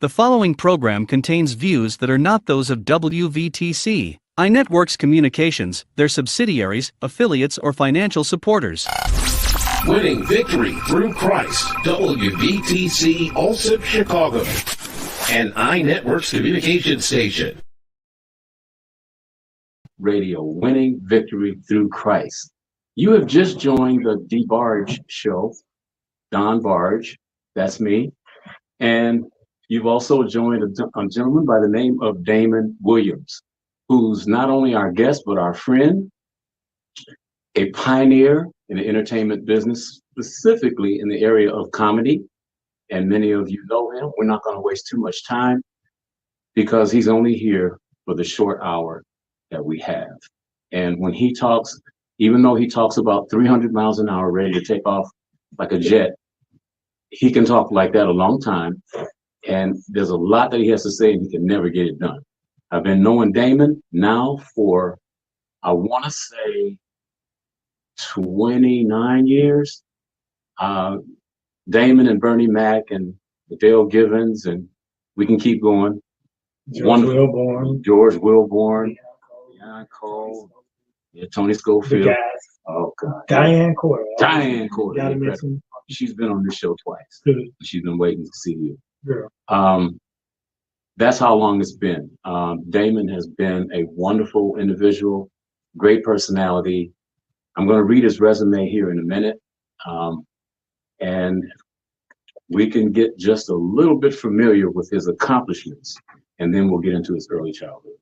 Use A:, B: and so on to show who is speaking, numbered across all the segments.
A: The following program contains views that are not those of WVTC, iNetworks Communications, their subsidiaries, affiliates, or financial supporters.
B: Winning victory through Christ, WVTC Allsip Chicago, and iNetworks Communication Station.
C: Radio, winning victory through Christ. You have just joined the Dbarge Show. Dbarge, that's me. And you've also joined a gentleman by the name of Damon Williams, who's not only our guest, but our friend, a pioneer in the entertainment business, specifically in the area of comedy. And many of you know him. We're not going to waste too much time because he's only here for the short hour that we have. And when he talks, even though he talks about 300 miles an hour ready to take off like a jet, he can talk like that a long time. And there's a lot that he has to say and he can never get it done. I've been knowing Damon now for, I want to say, 29 years. Damon and Bernie Mac and Dale Givens, and we can keep going.
D: George Wilborn.
C: George Wilborn. Diane Cole. Yeah, Tony Schofield. Oh, God.
D: Diane Corder.
C: Diane Corder. She's been on this show twice.
D: Good.
C: She's been waiting to see you.
D: Girl.
C: That's how long it's been. Damon has been a wonderful individual, great personality. I'm going to read his resume here in a minute. And we can get just a little bit familiar with his accomplishments, and then we'll get into his early childhood.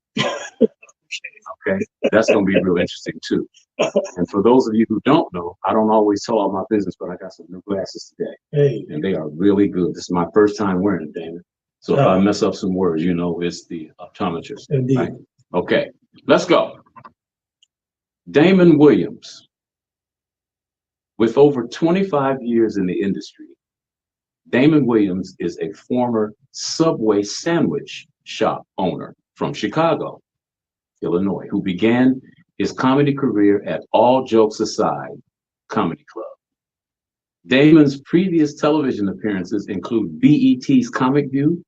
C: Okay, that's going to be real interesting too. And for those of you who don't know, I don't always tell all my business, but I got some new glasses today.
D: Hey.
C: And they are really good. This is my first time wearing them, Damon. So if I mess up some words, you know it's the optometrist.
D: Indeed.
C: Right? Okay, let's go. Damon Williams. With over 25 years in the industry, Damon Williams is a former Subway sandwich shop owner from Chicago, Illinois, who began his comedy career at All Jokes Aside Comedy Club. Damon's previous television appearances include BET's Comic View,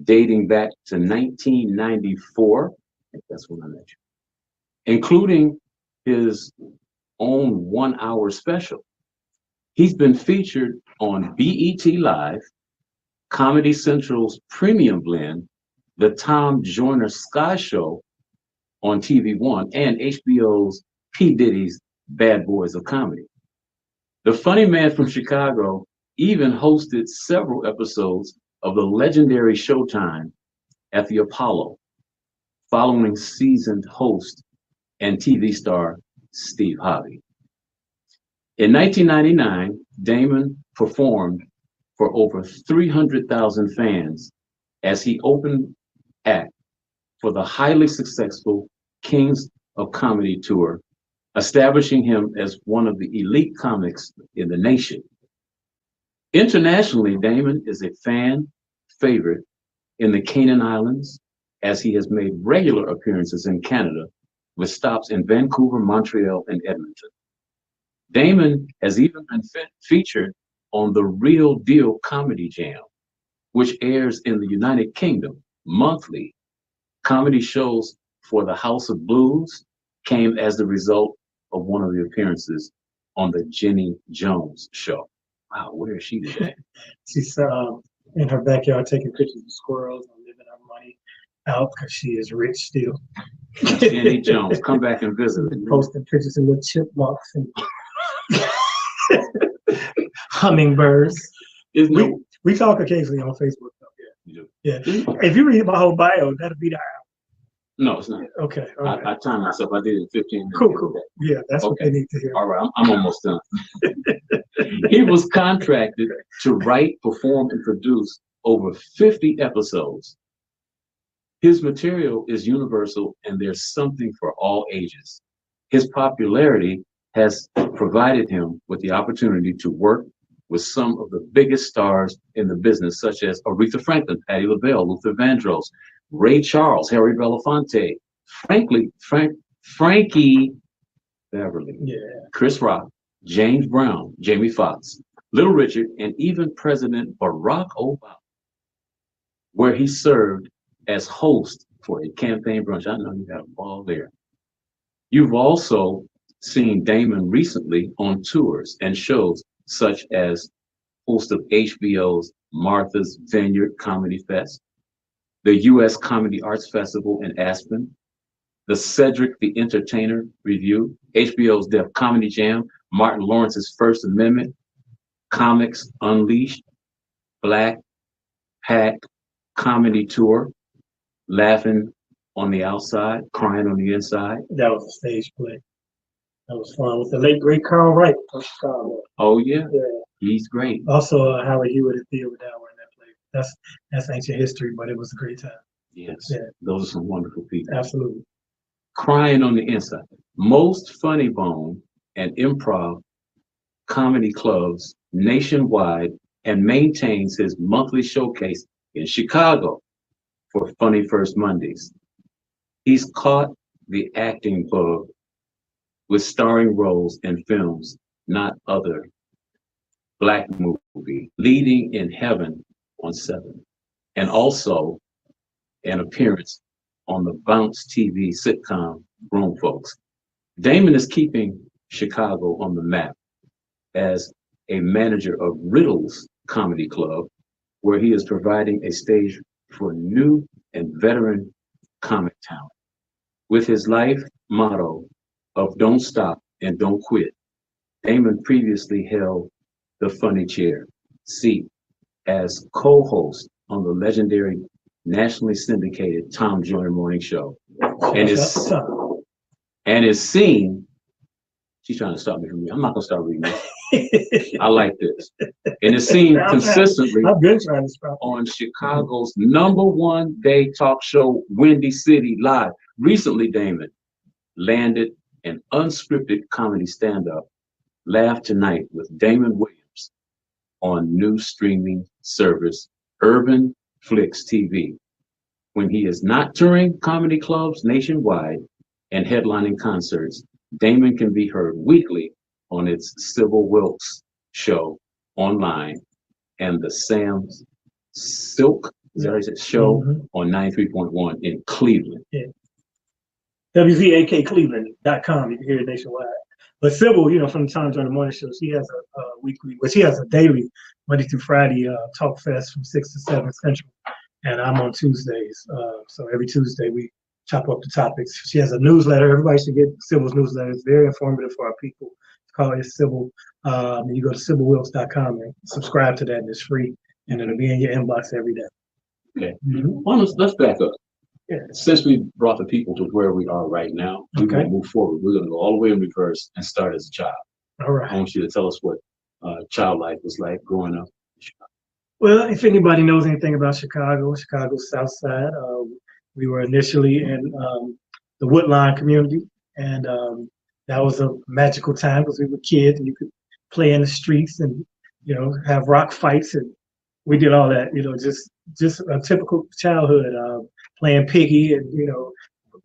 C: dating back to 1994. I think that's when I met you, including his own 1 hour special. He's been featured on BET Live, Comedy Central's Premium Blend, the Tom Joyner Sky Show on TV One, and HBO's P. Diddy's Bad Boys of Comedy. The funny man from Chicago even hosted several episodes of the legendary Showtime at the Apollo, following seasoned host and TV star Steve Harvey. In 1999, Damon performed for over 300,000 fans as he opened act for the highly successful Kings of Comedy tour, establishing him as one of the elite comics in the nation. Internationally, Damon is a fan favorite in the Canaan Islands, as he has made regular appearances in Canada with stops in Vancouver, Montreal, and Edmonton. Damon has even been featured on the Real Deal Comedy Jam, which airs in the United Kingdom monthly. Comedy shows for the House of Blues came as the result of one of the appearances on the Jenny Jones show. Wow, where is she today?
D: She's in her backyard taking pictures of squirrels and living her money out because she is rich still.
C: Jenny Jones, come back and visit.
D: Posting pictures of little chipmunks and hummingbirds. We talk occasionally on Facebook. Yeah. If you read my whole bio, that'll be the hour.
C: No, it's not.
D: Okay.
C: I timed myself. I did it in 15 minutes.
D: Cool. Yeah, that's okay. What they need to hear.
C: All right, I'm almost done. He was contracted to write, perform, and produce over 50 episodes. His material is universal, and there's something for all ages. His popularity has provided him with the opportunity to work with some of the biggest stars in the business, such as Aretha Franklin, Patti LaBelle, Luther Vandross, Ray Charles, Harry Belafonte, Frankie Beverly, Chris Rock, James Brown, Jamie Foxx, Little Richard, and even President Barack Obama. where he served as host for a campaign brunch. I know you had a ball there. You've also seen Damon recently on tours and shows such as host of HBO's Martha's Vineyard Comedy Fest, the U.S. Comedy Arts Festival in Aspen, the Cedric the Entertainer Review, HBO's Def Comedy Jam, Martin Lawrence's First Amendment, Comics Unleashed, Black Pack Comedy Tour, Laughing on the Outside, Crying on the Inside.
D: That was a stage play. That was fun with the late great Carl Wright from Chicago.
C: Oh yeah,
D: Yeah.
C: He's great.
D: Also Howard Hewitt and Theo Dower in that play. That's ancient history, but it was a great time.
C: Yes,
D: Yeah.
C: Those are some wonderful people.
D: Absolutely.
C: Crying on the Inside. Most Funny Bone and improv comedy clubs nationwide, and maintains his monthly showcase in Chicago for Funny First Mondays. He's caught the acting bug with starring roles in films not other Black movie, Leading in Heaven on 7, and also an appearance on the Bounce TV sitcom Grown Folks. Damon is keeping Chicago on the map as a manager of Riddle's Comedy Club, where he is providing a stage for new and veteran comic talent. With his life motto of don't stop and don't quit, Damon previously held the funny chair seat as co-host on the legendary nationally syndicated Tom Joyner Morning Show. And is seen, she's trying to stop me from reading. I'm not gonna start reading this. I like this. And is seen consistently
D: I've been trying to stop
C: on Chicago's #1 day talk show, Windy City Live. Recently, Damon landed an unscripted comedy stand-up, Laugh Tonight with Damon Williams, on new streaming service Urban Flix TV. When he is not touring comedy clubs nationwide and headlining concerts, Damon can be heard weekly on its Sybil Wilkes show online and the Sam Silk show on 93.1 in Cleveland.
D: Yeah. WVAKCleveland.com. You can hear it nationwide. But Sybil, from the Tom Joyner Morning Show, she has a weekly, she has a daily Monday through Friday talk fest from 6 to 7 Central, and I'm on Tuesdays. So every Tuesday we chop up the topics. She has a newsletter. Everybody should get Sybil's newsletter. It's very informative for our people. Call it Sybil. You go to SybilWilkes.com and subscribe to that, and it's free, and it'll be in your inbox every day.
C: Okay. Well, let's back up. Yeah. Since we brought the people to where we are right now, we're going to move forward. We're going to go all the way in reverse and start as a child.
D: All right.
C: I want you to tell us what child life was like growing up in Chicago.
D: Well, if anybody knows anything about Chicago's South Side, we were initially in the Woodline community, and that was a magical time because we were kids and you could play in the streets and have rock fights, and we did all that. Just a typical childhood. Playing piggy and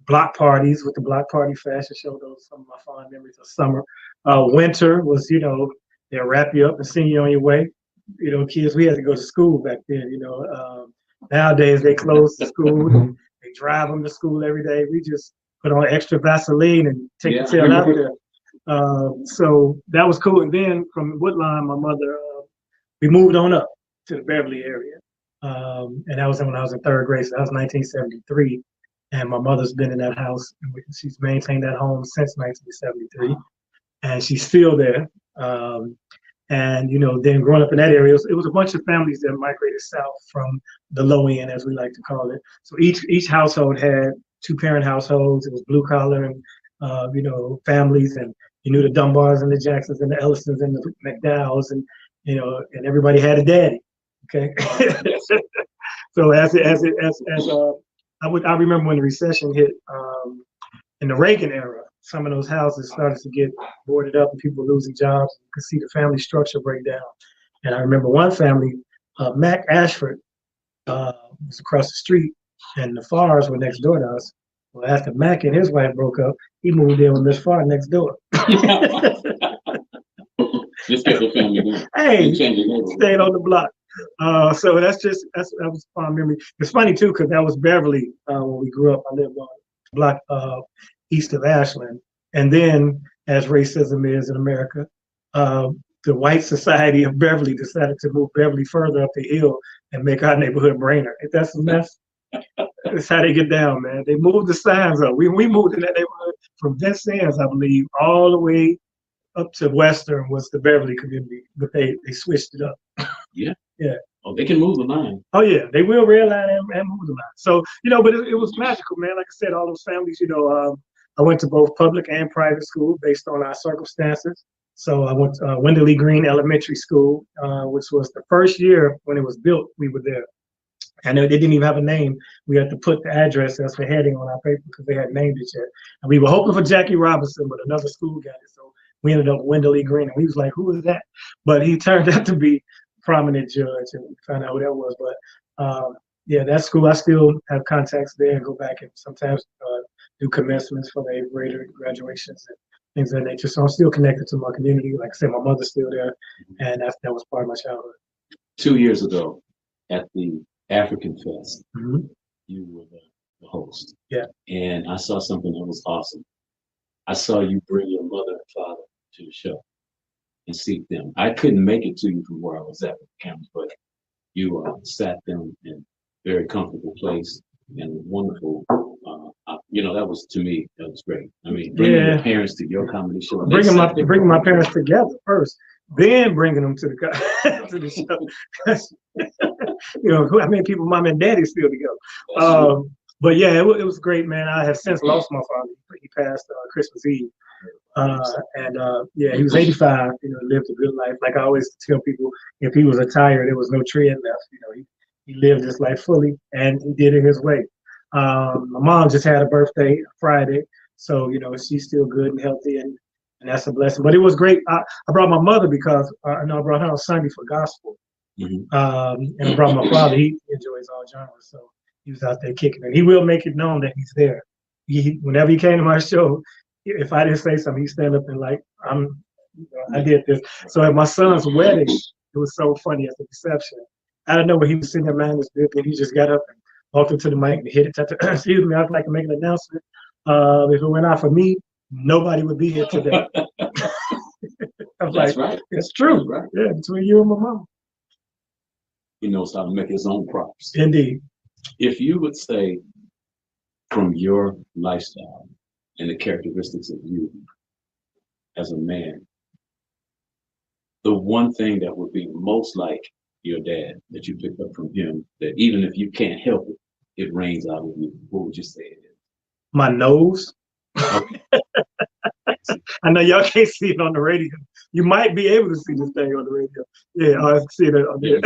D: block parties with the block party fashion show. Those are some of my fond memories of summer. Winter was they'll wrap you up and send you on your way. Kids, we had to go to school back then. Nowadays they close the school. They drive them to school every day. We just put on extra Vaseline and take the tail out there. So that was cool. And then from Woodline, my mother, we moved on up to the Beverly area. And that was when I was in 3rd grade, so that was 1973. And my mother's been in that house, and she's maintained that home since 1973, and she's still there. And then growing up in that area, it was a bunch of families that migrated south from the low end, as we like to call it. So each household had 2-parent households. It was blue collar and families, and you knew the Dunbars and the Jacksons and the Ellisons and the McDowells, and and everybody had a daddy. Okay. So I remember when the recession hit in the Reagan era, some of those houses started to get boarded up and people were losing jobs. You could see the family structure break down. And I remember one family, Mac Ashford, was across the street, and the Farrs were next door to us. Well, after Mac and his wife broke up, he moved in with Miss Farr next door.
C: Just get the family going.
D: Hey, stayed on the block. So that was a fond memory. It's funny too, because that was Beverly when we grew up. I lived on a block east of Ashland. And then, as racism is in America, the white society of Beverly decided to move Beverly further up the hill and make our neighborhood Brainerd. That's a mess. That's how they get down, man. They moved the signs up. We moved in that neighborhood from Vincennes, I believe, all the way up to Western was the Beverly community, but they switched it up.
C: Yeah.
D: Yeah.
C: Oh, they can move the line.
D: Oh yeah, they will redline and move the line. So but it was magical, man. Like I said, all those families. I went to both public and private school based on our circumstances. So I went to Wendeley Green Elementary School, which was the first year when it was built. We were there, and they didn't even have a name. We had to put the address as the heading on our paper because they hadn't named it yet. And we were hoping for Jackie Robinson, but another school got it. So we ended up Wendeley Green, and we was like, "Who is that?" But he turned out to be prominent judge, and we found out who that was. But yeah, that school, I still have contacts there and go back and sometimes do commencements for the 8th grader graduations and things of that nature. So I'm still connected to my community. Like I said, my mother's still there, and that was part of my childhood.
C: 2 years ago at the African Fest, you were the host.
D: Yeah.
C: And I saw something that was awesome. I saw you bring your mother and father to the show and seat them. I couldn't make it to you from where I was at with the cameras, but you sat them in a very comfortable place and wonderful. That was, to me, that was great. I mean, bringing your parents to your comedy show.
D: Bringing my parents together first, then bringing them to the to the show. How many people, mom and daddy, still together? But yeah, it was great, man. I have since lost my father. He passed Christmas Eve. He was 85, lived a good life. Like I always tell people, if he was a tire, there was no tread left. He lived his life fully and he did it his way. My mom just had a birthday Friday, so she's still good and healthy, and that's a blessing. But it was great. I brought my mother because I brought her on Sunday for gospel, and I brought my father. He enjoys all genres, so he was out there kicking it. He will make it known that he's there. Whenever he came to my show, if I didn't say something, he'd stand up and I did this. So at my son's wedding, it was so funny at the reception. I don't know where he was sitting there minding his business, and he just got up and walked up to the mic and hit it. Excuse me, I'd like to make an announcement. If it went out for me, nobody would be here today. I was
C: That's
D: like,
C: right.
D: It's true.
C: That's right.
D: Yeah, between you and my mom.
C: He knows how to make his own props.
D: Indeed.
C: If you would say, from your lifestyle and the characteristics of you as a man, the one thing that would be most like your dad that you picked up from him, that even if you can't help it, it rains out of you, what would you say it is?
D: My nose.
C: Okay.
D: I know y'all can't see it on the radio. You might be able to see this thing on the radio. Yeah, I see it on there.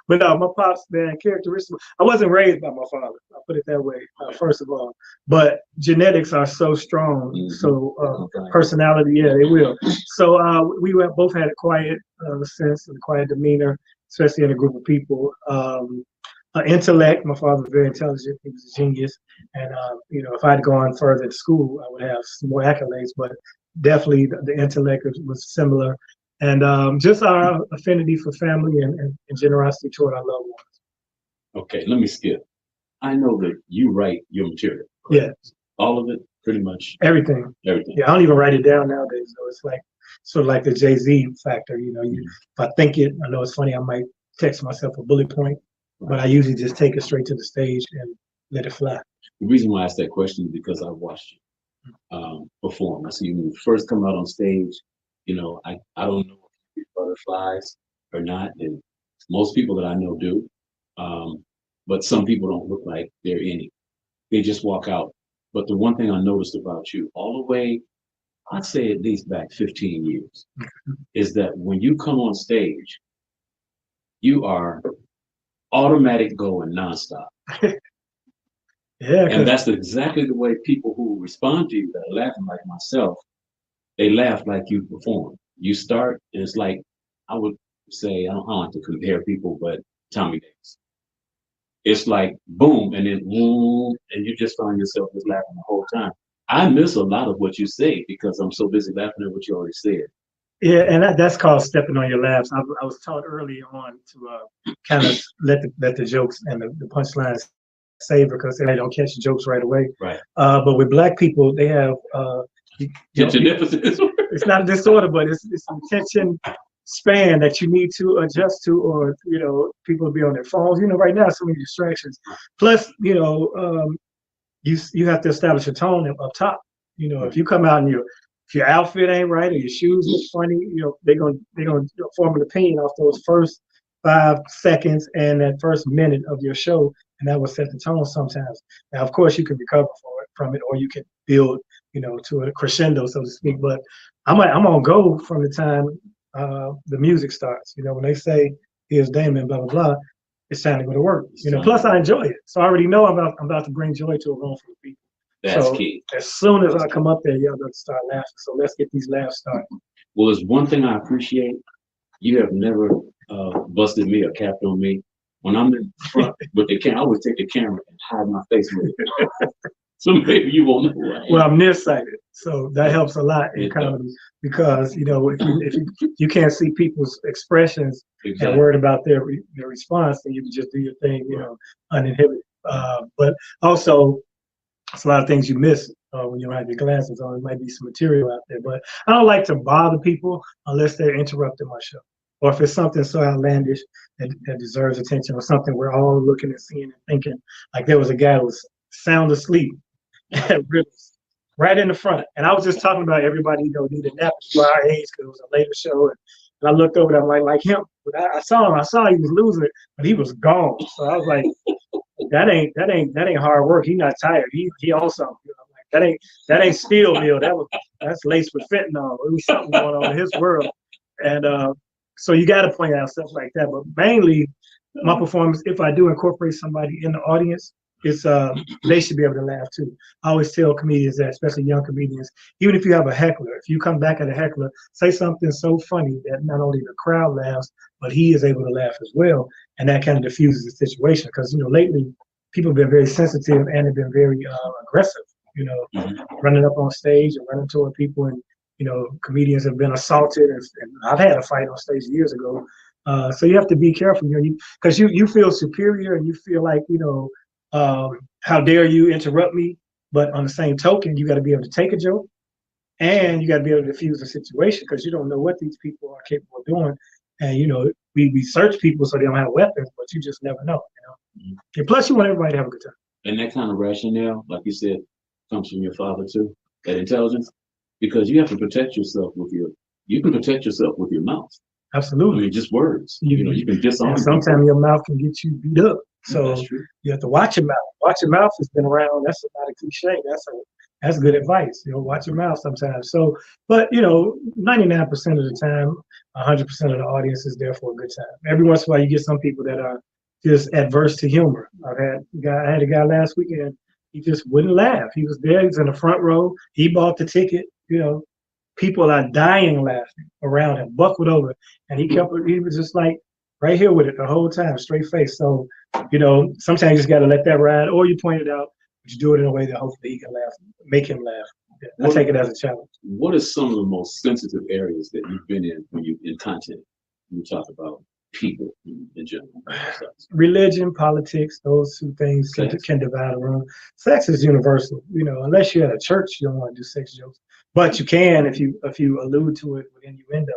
D: But my pops, man, characteristic. I wasn't raised by my father. I'll put it that way, first of all. But genetics are so strong. So personality, yeah, they will. So we both had a quiet sense and a quiet demeanor, especially in a group of people. Intellect, my father was very intelligent. He was a genius. And, if I'd gone further to school, I would have some more accolades, but definitely the intellect was similar. And just our affinity for family and generosity toward our loved ones.
C: Okay, let me skip. I know that you write your material.
D: Correct? Yeah.
C: All of it, pretty much?
D: Everything.
C: Everything.
D: Yeah, I don't even write it down nowadays. So it's like sort of like the Jay-Z factor. If I think it, I know it's funny, I might text myself a bullet point, but I usually just take it straight to the stage and let it fly.
C: The reason why I asked that question is because I watched you perform. I see you when you first come out on stage. I don't know if you get butterflies or not, and most people that I know do. But some people don't look like they're any. They just walk out. But the one thing I noticed about you, all the way, I'd say at least back 15 years, is that when you come on stage, you are automatic going nonstop.
D: Yeah,
C: and that's exactly the way people who respond to you that are laughing like myself, they laugh like you perform. You start, and it's like, I would say, I don't like to compare people, but Tommy Davis. It's like boom, and then boom, and you just find yourself just laughing the whole time. I miss a lot of what you say because I'm so busy laughing at what you already said.
D: Yeah, and that's called stepping on your laughs. I was taught early on to kind of let the jokes and the punchlines savor because they don't catch jokes right away.
C: Right.
D: But with black people, they have
C: Attention deficit disorder.
D: it's not a disorder, but it's an attention span that you need to adjust to, or people will be on their phones. Right now, so many distractions. Plus, you have to establish a tone up top. If you come out and if your outfit ain't right or your shoes look funny, they're gonna form an opinion off those first 5 seconds and that first minute of your show, and that will set the tone sometimes. Now, of course, you can recover from it, or you can build, to a crescendo, so to speak. But I'm gonna go from the time the music starts. When they say here's Damon, blah blah blah, it's time to go to work. Plus I enjoy it, so I already know I'm about to bring joy to a room full of people.
C: That's key.
D: As soon as I come up there, y'all got to start laughing. So let's get these laughs started.
C: Well, there's one thing I appreciate. You have never busted me or capped on me. When I'm in front with the camera, I always take the camera and hide my face with it. So maybe you won't know who I am.
D: Well, I'm nearsighted, so that helps a lot in comedy because if you can't see people's expressions and worried about their response, then you can just do your thing, uninhibited. But also, it's a lot of things you miss when you don't have your glasses on. It might be some material out there, but I don't like to bother people unless they're interrupting my show, or if it's something so outlandish that deserves attention, or something we're all looking and seeing and thinking. Like there was a guy who was sound asleep at Rivers, right in the front, and I was just talking about everybody need a nap for our age because it was a later show, and I looked over at him like him, but I saw he was losing it, but he was gone. So I was like, that ain't hard work. He not tired. He on something. Like, that ain't steel meal. That's laced with fentanyl. It was something going on in his world. And so you got to point out stuff like that. But mainly, my performance, if I do incorporate somebody in the audience, it's they should be able to laugh too. I always tell comedians that, especially young comedians, even if you have a heckler, if you come back at a heckler, say something so funny that not only the crowd laughs, but he is able to laugh as well, and that kind of diffuses the situation. Because lately people have been very sensitive and have been very aggressive. Running up on stage and running toward people, and comedians have been assaulted, and I've had a fight on stage years ago. So you have to be careful, because you feel superior and you feel like how dare you interrupt me? But on the same token, you got to be able to take a joke, and you got to be able to diffuse the situation, because you don't know what these people are capable of doing. And we search people so they don't have weapons, but you just never know. And plus, you want everybody to have a good time.
C: And that kind of rationale, like you said, comes from your father too. That intelligence, because you have to protect yourself you can protect yourself with your mouth.
D: Absolutely.
C: I mean, just words. You can disarm.
D: Sometimes your mouth can get you beat up. So you have to watch your mouth. Watch your mouth has been around. That's not a cliche. That's good advice. Watch your mouth sometimes. So, but 99% of the time, 100% of the audience is there for a good time. Every once in a while, you get some people that are just adverse to humor. I had a guy last weekend. He just wouldn't laugh. He was there. He was in the front row. He bought the ticket. People are dying laughing around him, buckled over, and he was just like right here with it the whole time, straight face. So, sometimes you just got to let that ride, or you point it out, but you do it in a way that hopefully he can laugh, make him laugh. Yeah, I take it as a challenge.
C: What are some of the most sensitive areas that you've been in when you in content? You talk about people in general.
D: Religion, politics, those two things can divide a room. Sex is universal. Unless you're at a church, you don't want to do sex jokes, but you can if you allude to it with innuendo,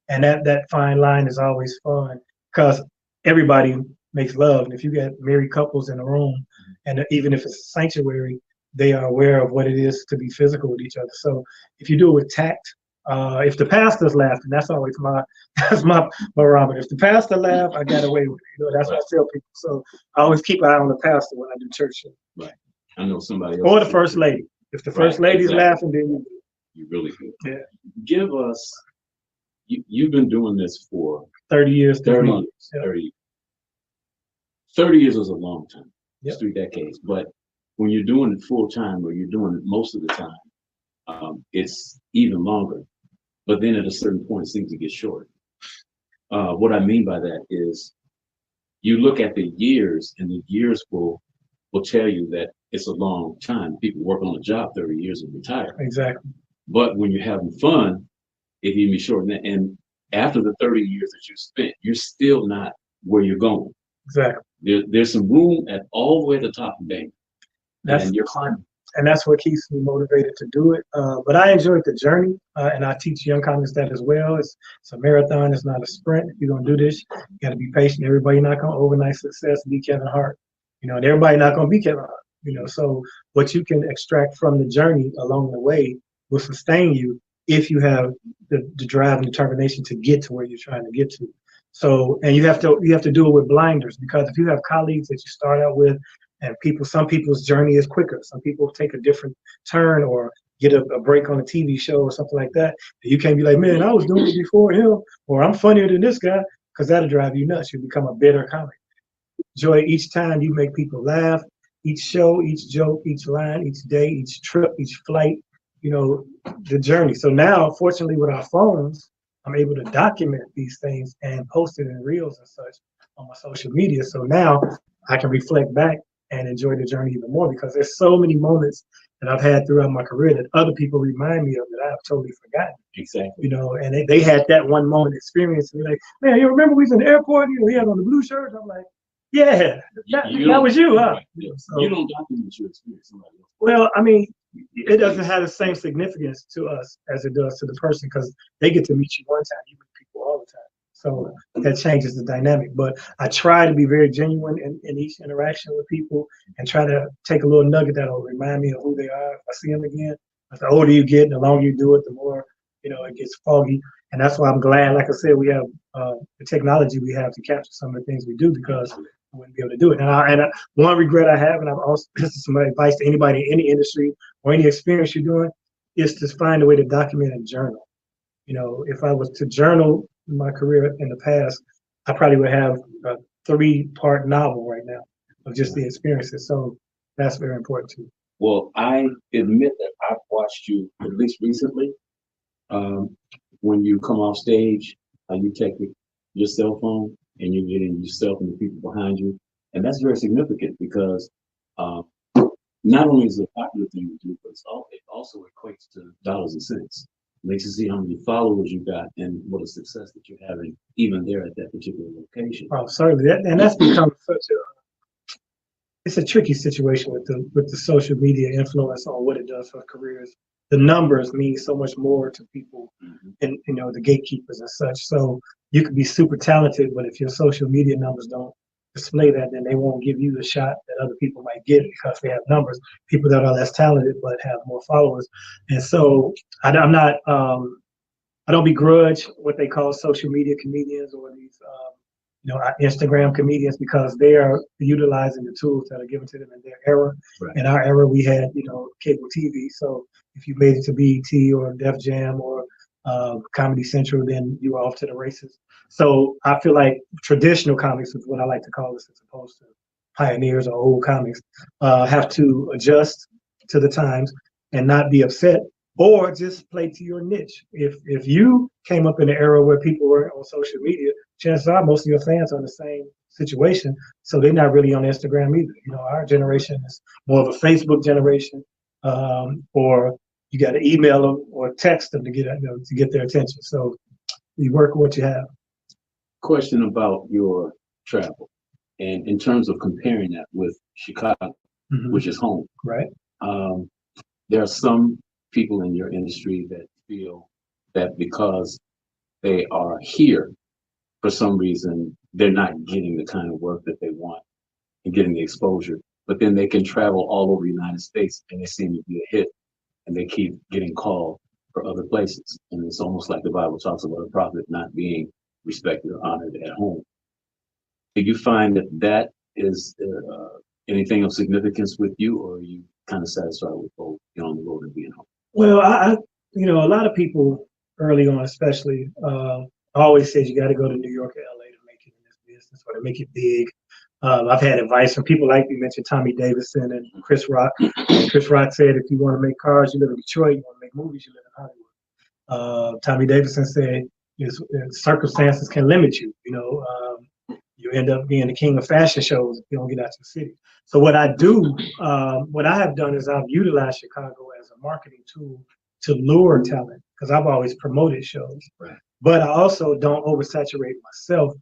D: and that fine line is always fun because everybody makes love, and if you get married couples in a room, and even if it's a sanctuary, they are aware of what it is to be physical with each other. So if you do it with tact, if the pastor's laughing, that's always my barometer. If the pastor laugh, I got away with it. That's what I tell people. So I always keep an eye on the pastor when I do church shows.
C: Right. I know somebody else.
D: Or the first lady. If the first lady's laughing, then
C: you really do.
D: Yeah.
C: Give us. You've been doing this for
D: 30 years.
C: 30 years. Yeah. 30 years is a long time.
D: Yep.
C: It's 3 decades. But when you're doing it full time, or you're doing it most of the time, it's even longer. But then at a certain point, it seems to get short. What I mean by that is you look at the years, and the years will tell you that it's a long time. People work on a job 30 years and retire.
D: Exactly.
C: But when you're having fun, It even shortened that. And after the 30 years that you spent, you're still not where you're going.
D: Exactly.
C: There's some room at all the way at the top of Dayton,
D: That's
C: and you're climbing.
D: and that's what keeps me motivated to do it. But I enjoyed the journey, and I teach young comics that as well. It's a marathon. It's not a sprint. If you're gonna do this, you got to be patient. Everybody not gonna overnight success be Kevin Hart, and everybody not gonna be Kevin Hart. So what you can extract from the journey along the way will sustain you if you have the drive and determination to get to where you're trying to get to. So, and you have to do it with blinders, because if you have colleagues that you start out with, and some people's journey is quicker. Some people take a different turn or get a break on a TV show or something like that. You can't be like, man, I was doing it before him, or I'm funnier than this guy, because that'll drive you nuts. You become a bitter comic. Enjoy each time you make people laugh, each show, each joke, each line, each day, each trip, each flight, the journey. So now, fortunately, with our phones, I'm able to document these things and post it in reels and such on my social media. So now I can reflect back and enjoy the journey even more, because there's so many moments that I've had throughout my career that other people remind me of that I've totally forgotten.
C: Exactly.
D: And they had that one moment experience, and they're like, man, you remember we was in the airport, he had on the blue shirt? I'm like, yeah, that was you, huh?
C: So, you don't document your experience.
D: Well, I mean, it doesn't have the same significance to us as it does to the person, because they get to meet you one time, you meet people all the time. So that changes the dynamic. But I try to be very genuine in each interaction with people, and try to take a little nugget that will remind me of who they are if I see them again. But the older you get, the longer you do it, the more, it gets foggy. And that's why I'm glad, like I said, we have the technology we have to capture some of the things we do, because I wouldn't be able to do it. And one regret I have, and I've also, this is some advice to anybody in any industry or any experience you're doing, is to find a way to document and journal. If I was to journal my career in the past, I probably would have a 3-part novel right now of just the experiences. So that's very important too.
C: Well, I admit that I've watched you, at least recently, when you come off stage, you take your cell phone and you're getting yourself and the people behind you. And that's very significant, because not only is it a popular thing to do, but it also equates to dollars and cents. Makes you see how many followers you got and what a success that you're having, even there at that particular location.
D: Oh, certainly, and that's become it's a tricky situation with the social media influence on what it does for careers. The numbers mean so much more to people, and the gatekeepers and such. So you could be super talented, but if your social media numbers don't display that, then they won't give you the shot that other people might get, because they have numbers. People that are less talented but have more followers. And so I'm not, I don't begrudge what they call social media comedians, or these Instagram comedians, because they are utilizing the tools that are given to them in their era. Right. In our era, we had cable TV. So if you made it to BET or Def Jam or Comedy Central, then you were off to the races. So I feel like traditional comics is what I like to call this, as opposed to pioneers or old comics, have to adjust to the times and not be upset, or just play to your niche. If you came up in an era where people were on social media, chances are most of your fans are in the same situation, so they're not really on Instagram either. Our generation is more of a Facebook generation, or you got to email them or text them to get their attention. So you work with what you have.
C: Question about your travel, and in terms of comparing that with Chicago, which is home.
D: Right.
C: There are some people in your industry that feel that because they are here, for some reason, they're not getting the kind of work that they want and getting the exposure. But then they can travel all over the United States and they seem to be a hit, and they keep getting called for other places. And it's almost like the Bible talks about a prophet not being respected or honored at home. Do you find that is anything of significance with you, or are you kind of satisfied with both on the road and being home?
D: Well, I a lot of people early on, especially, always said you got to go to New York or LA to make it in this business, or to make it big. I've had advice from people like you mentioned, Tommy Davidson and Chris Rock. Chris Rock said, if you want to make cars, you live in Detroit. You want to make movies, you live in Hollywood. Tommy Davidson said, circumstances can limit you. You end up being the king of fashion shows if you don't get out to the city. So what I do, what I have done is I've utilized Chicago as a marketing tool to lure talent because I've always promoted shows.
C: Right.
D: But I also don't oversaturate myself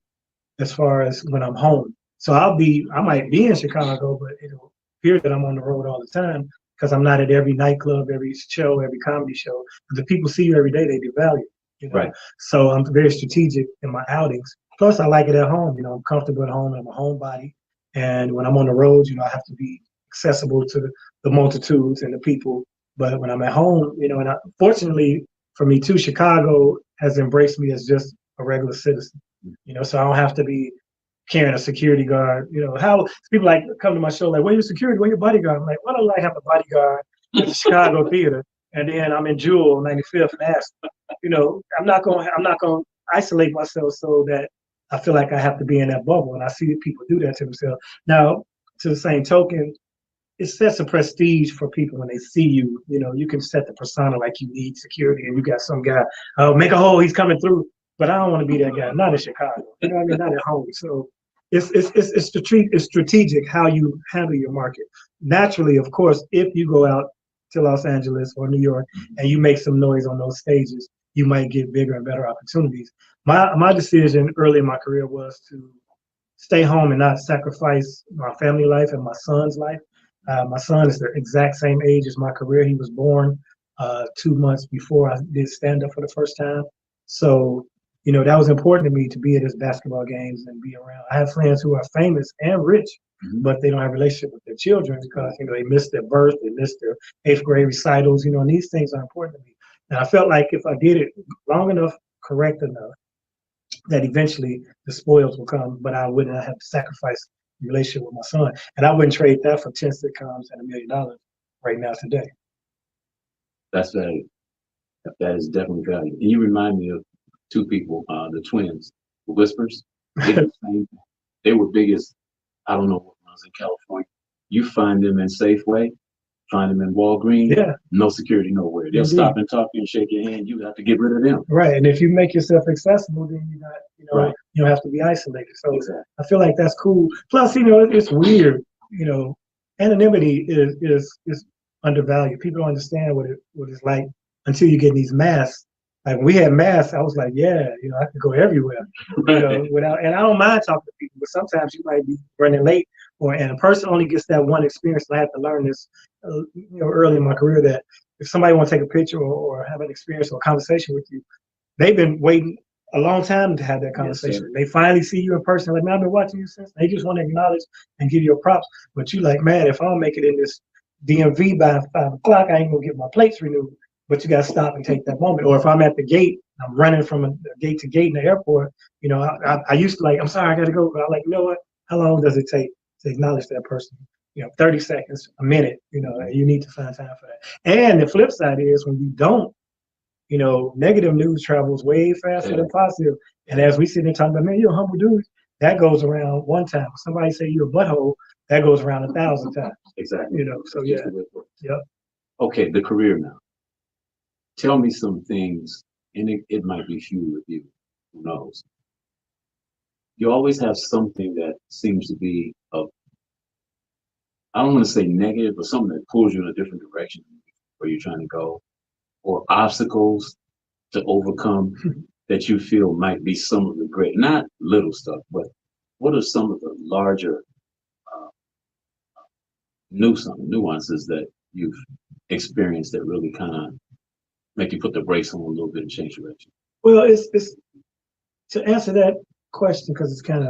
D: as far as when I'm home. So I might be in Chicago, but it'll appear that I'm on the road all the time because I'm not at every nightclub, every show, every comedy show. If the people see you every day, they devalue you. You know?
C: Right.
D: So I'm very strategic in my outings. Plus, I like it at home. You know, I'm comfortable at home. I'm a homebody. And when I'm on the road, you know, I have to be accessible to the multitudes and the people. But when I'm at home, you know, and fortunately for me too, Chicago has embraced me as just a regular citizen. You know, so I don't have to be carrying a security guard. You know, how people like come to my show like, "Where your security? Where your bodyguard?" I'm like, "Why don't I have a bodyguard at the Chicago theater?" And then I'm in Jewel, 95th and Aspen. You know, I'm not going to isolate myself so that I feel like I have to be in that bubble. And I see that people do that to themselves. Now, to the same token, it sets a prestige for people when they see you. You know, you can set the persona like you need security, and you got some guy, make a hole, he's coming through. But I don't want to be that guy. Not in Chicago. You know what I mean? Not at home. So it's strategic how you handle your market. Naturally, of course, if you go out to Los Angeles or New York and you make some noise on those stages, you might get bigger and better opportunities. My decision early in my career was to stay home and not sacrifice my family life and my son's life. My son is the exact same age as my career. He was born 2 months before I did stand up for the first time. So, you know, that was important to me to be at his basketball games and be around. I have friends who are famous and rich, but they don't have a relationship with their children because, you know, they missed their birth, they missed their 8th grade recitals, you know, and these things are important to me. And I felt like if I did it long enough, correct enough, that eventually the spoils will come, but I wouldn't have to sacrifice the relationship with my son. And I wouldn't trade that for 10 sitcoms and $1 million right now today.
C: That's value. That is definitely value. And you remind me of two people, the twins, the Whispers. They were big as, I don't know what was in California. You find them in Safeway, find them in Walgreens.
D: Yeah.
C: No security nowhere. They'll stop and talk to you and shake your hand. You have to get rid of them.
D: Right. And if you make yourself accessible, then you're not, you know,
C: Right.
D: you don't have to be isolated. So
C: Exactly.
D: I feel like that's cool. Plus, you know, it's weird. You know, anonymity is undervalued. People don't understand what it's like until you get these masks. Like when we had masks, I was like, yeah, you know, I could go everywhere, you know, without. And I don't mind talking to people, but sometimes you might be running late, and a person only gets that one experience. And I had to learn this, you know, early in my career that if somebody wants to take a picture or have an experience or a conversation with you, they've been waiting a long time to have that conversation. Yes, they finally see you in person. Like, man, I've been watching you since. They just want to acknowledge and give you a props. But you like, man, if I don't make it in this DMV by 5 o'clock, I ain't gonna get my plates renewed. But you got to stop and take that moment. Or if I'm at the gate, I'm running from a gate to gate in the airport. You know, I used to like, I'm sorry, I got to go. But I'm like, you know what? How long does it take to acknowledge that person? You know, 30 seconds, a minute. You know, you need to find time for that. And the flip side is when you don't, you know, negative news travels way faster than positive. And as we sit there talking about, man, you're a humble dude, that goes around one time. If somebody say you're a butthole, that goes around 1,000 times.
C: Exactly.
D: You know, so yeah. Yep.
C: Okay, the career now. Tell me some things, and it might be few with you, who knows. You always have something that seems to be of, I don't want to say negative, but something that pulls you in a different direction where you're trying to go, or obstacles to overcome that you feel might be some of the great, not little stuff, but what are some of the larger nuances that you've experienced that really kind of make you put the brakes on a little bit and change direction?
D: Well, it's to answer that question because it's kind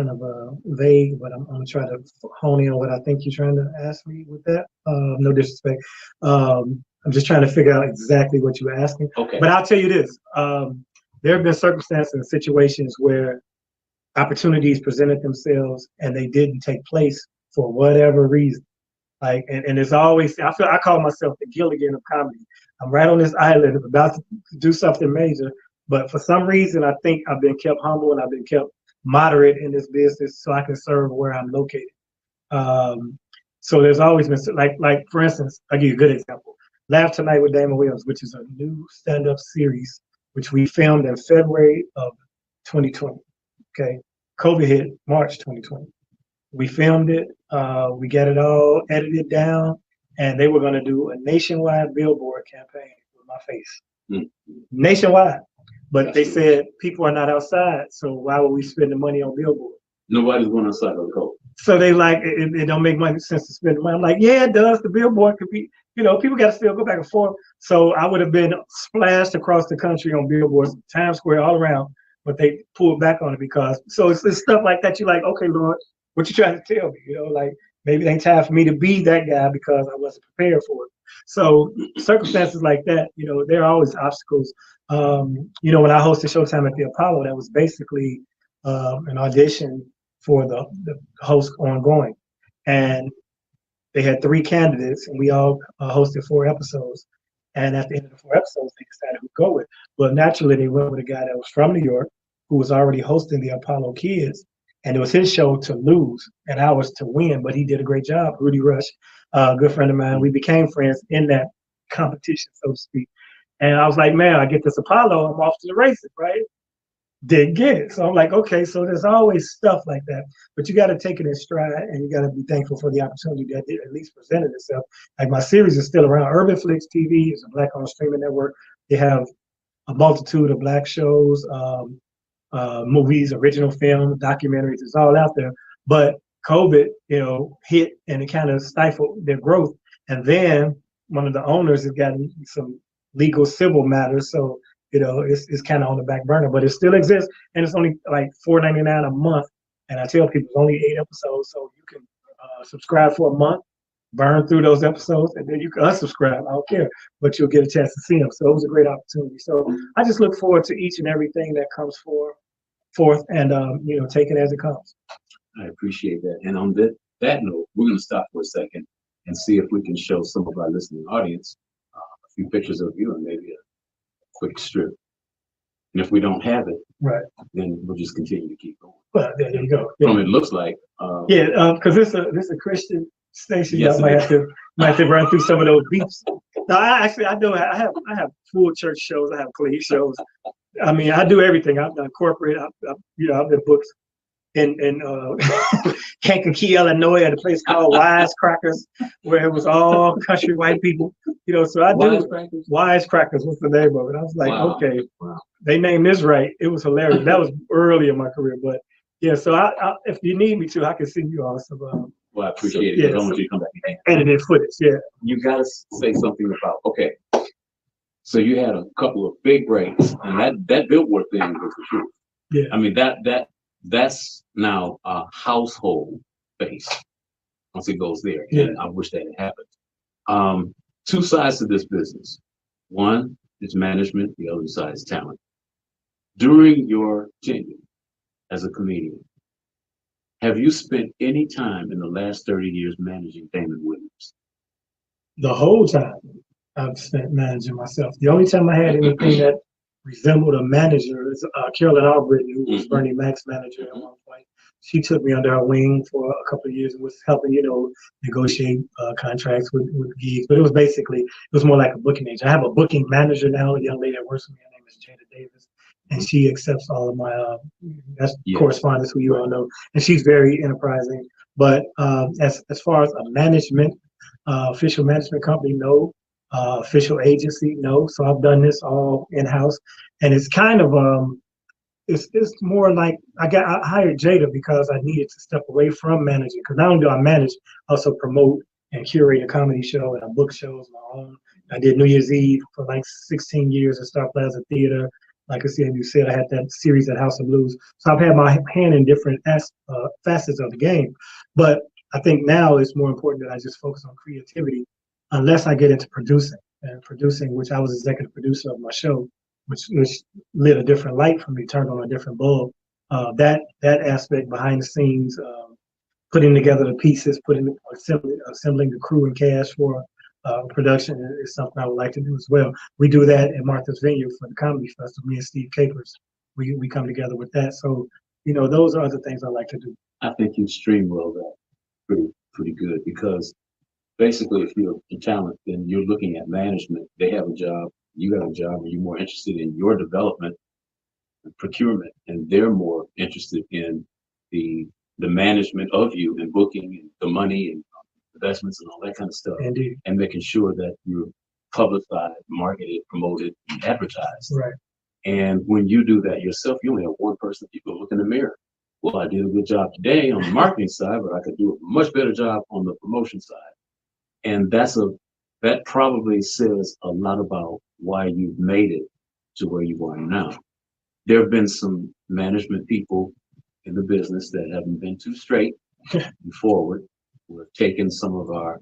D: of vague, but I'm gonna try to hone in on what I think you're trying to ask me with that. No disrespect. I'm just trying to figure out exactly what you were asking.
C: Okay.
D: But I'll tell you this: there have been circumstances and situations where opportunities presented themselves and they didn't take place for whatever reason. Like, and it's always, I call myself the Gilligan of comedy. I'm right on this island about to do something major, but for some reason, I think I've been kept humble and I've been kept moderate in this business so I can serve where I'm located. So there's always been, like for instance, I'll give you a good example. Laugh Tonight with Damon Williams, which is a new stand-up series, which we filmed in February of 2020. Okay, COVID hit March 2020. We filmed it, we got it all edited down, and they were going to do a nationwide billboard campaign with in my face.
C: Mm-hmm.
D: Nationwide. But
C: That's
D: they
C: true.
D: said people are not outside, so why would we spend the money on billboards?
C: Nobody's going outside of the cold.
D: So they like it don't make money sense to spend the money. I'm like, yeah, it does. The billboard could be, people got to still go back and forth. So I would have been splashed across the country on billboards, Times Square, all around, but they pulled back on it because so it's stuff like that. You're like, okay, Lord, what you trying to tell me? Like maybe it ain't time for me to be that guy because I wasn't prepared for it. So circumstances like that, there are always obstacles. When I hosted Showtime at the Apollo, that was basically an audition for the host ongoing. And they had 3 candidates, and we all hosted 4 episodes. And at the end of the 4 episodes, they decided who to go with. Well, naturally, they went with a guy that was from New York, who was already hosting the Apollo Kids. And it was his show to lose and ours to win, but he did a great job. Rudy Rush, a good friend of mine, we became friends in that competition, so to speak. And I was like, man, I get this Apollo, I'm off to the races, right? Didn't get it. So I'm like, okay, so there's always stuff like that, but you got to take it in stride and you got to be thankful for the opportunity that it at least presented itself. Like my series is still around. Urban Flix TV is a Black-owned streaming network. They have a multitude of Black shows, movies, original film, documentaries. It's all out there. But COVID, hit and it kind of stifled their growth. And then one of the owners has gotten some legal civil matters, so it's kind of on the back burner, but it still exists, and it's only like $4.99 a month. And I tell people it's only 8 episodes, so you can subscribe for a month, burn through those episodes, and then you can unsubscribe. I don't care, but you'll get a chance to see them. So it was a great opportunity. So I just look forward to each and everything that comes forth, and take it as it comes.
C: I appreciate that. And on that note, we're going to stop for a second and see if we can show some of our listening audience a few pictures of you and maybe a quick strip. And if we don't have it,
D: right,
C: then we'll just continue to keep going.
D: Well, there you go. Yeah.
C: From it looks like.
D: Because this a Christian station.
C: Yes,
D: I might have to run through some of those beats. No, I have full church shows. I have clean shows. I mean, I do everything. I've done corporate. I've been booked in Kankakee, Illinois, at a place called Wisecrackers, where it was all country white people. So I do Wisecrackers. What's the name of it? I was like,
C: wow.
D: Okay, wow. They named this right. It was hilarious. That was early in my career, but yeah. So I if you need me to, I can send you all some.
C: Well, I appreciate it. Yeah, I don't want you to come back and
D: edited footage. Yeah.
C: You got to say something about So you had a couple of big breaks, and that billboard thing was the truth.
D: Yeah.
C: I mean that's now a household face once it goes there.
D: Yeah.
C: And I wish that had happened. 2 sides to this business. One is management, the other side is talent. During your tenure as a comedian, have you spent any time in the last 30 years managing Damon Williams?
D: The whole time I've spent managing myself. The only time I had anything that resembled a manager is Carolyn Albritton, who was Bernie Mac's manager at one point. She took me under her wing for a couple of years and was helping, negotiate contracts with gigs. But it was more like a booking agent. I have a booking manager now, a young lady that works with me. Her name is Jada Davis, and she accepts all of my correspondence, who you all know. And she's very enterprising. But as far as a management, official management company, no. Official agency, no. So I've done this all in-house, and it's kind of it's more like I hired Jada because I needed to step away from managing, because not only do I manage, I also promote and curate a comedy show, and I book shows my own. I did New Year's Eve for like 16 years at Star Plaza Theater. Like I said, I had that series at House of Blues. So I've had my hand in different facets of the game. But I think now it's more important that I just focus on creativity, unless I get into producing. And producing, which I was executive producer of my show, which lit a different light for me, turned on a different bulb. That aspect behind the scenes, putting together the pieces, assembling the crew and cast for production is something I would like to do as well. We do that at Martha's Vineyard for the Comedy Festival. Me and Steve Capers, we come together with that. So, those are other things I like to do.
C: I think you streamroll that pretty good, because basically, if you're a talent, then you're looking at management. They have a job, you got a job, and you're more interested in your development and procurement, and they're more interested in the management of you and booking and the money and investments and all that kind of stuff.
D: Indeed.
C: And making sure that you're publicized, marketed, promoted, and advertised.
D: Right.
C: And when you do that yourself, you only have one person you can look in the mirror. Well, I did a good job today on the marketing side, but I could do a much better job on the promotion side. And that probably says a lot about why you've made it to where you are now. There have been some management people in the business that haven't been too straight and forward. We're taking some of our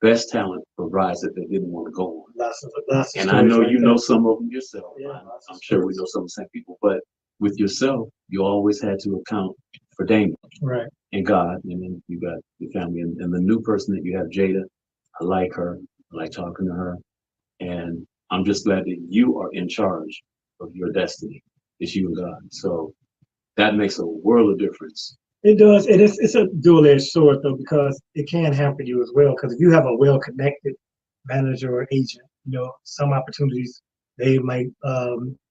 C: best talent for rides that they didn't want to go on.
D: Lots of
C: And I know
D: stories
C: you
D: like
C: know
D: that.
C: some of them yourself.
D: Yeah,
C: I'm sure we know some of the same people. But with yourself, you always had to account for Damon
D: Right.
C: and God, and then you got your family. And the new person that you have, Jada, I like her. I like talking to her. And I'm just glad that you are in charge of your destiny. It's you and God. So that makes a world of difference.
D: It does. It's a dual-edged sword though, because it can hamper you as well. Because if you have a well-connected manager or agent, some opportunities they might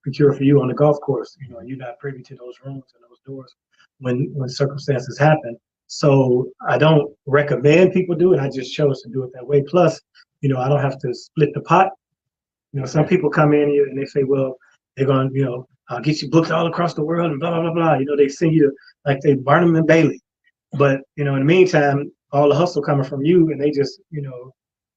D: procure for you on the golf course. You're not privy to those rooms and those doors when circumstances happen. So I don't recommend people do it. I just chose to do it that way. Plus, I don't have to split the pot. Some people come in here and they say, well, they're going to, I'll get you booked all across the world and blah, blah, blah, blah. They send you like they Barnum and Bailey. But, in the meantime, all the hustle coming from you and they just,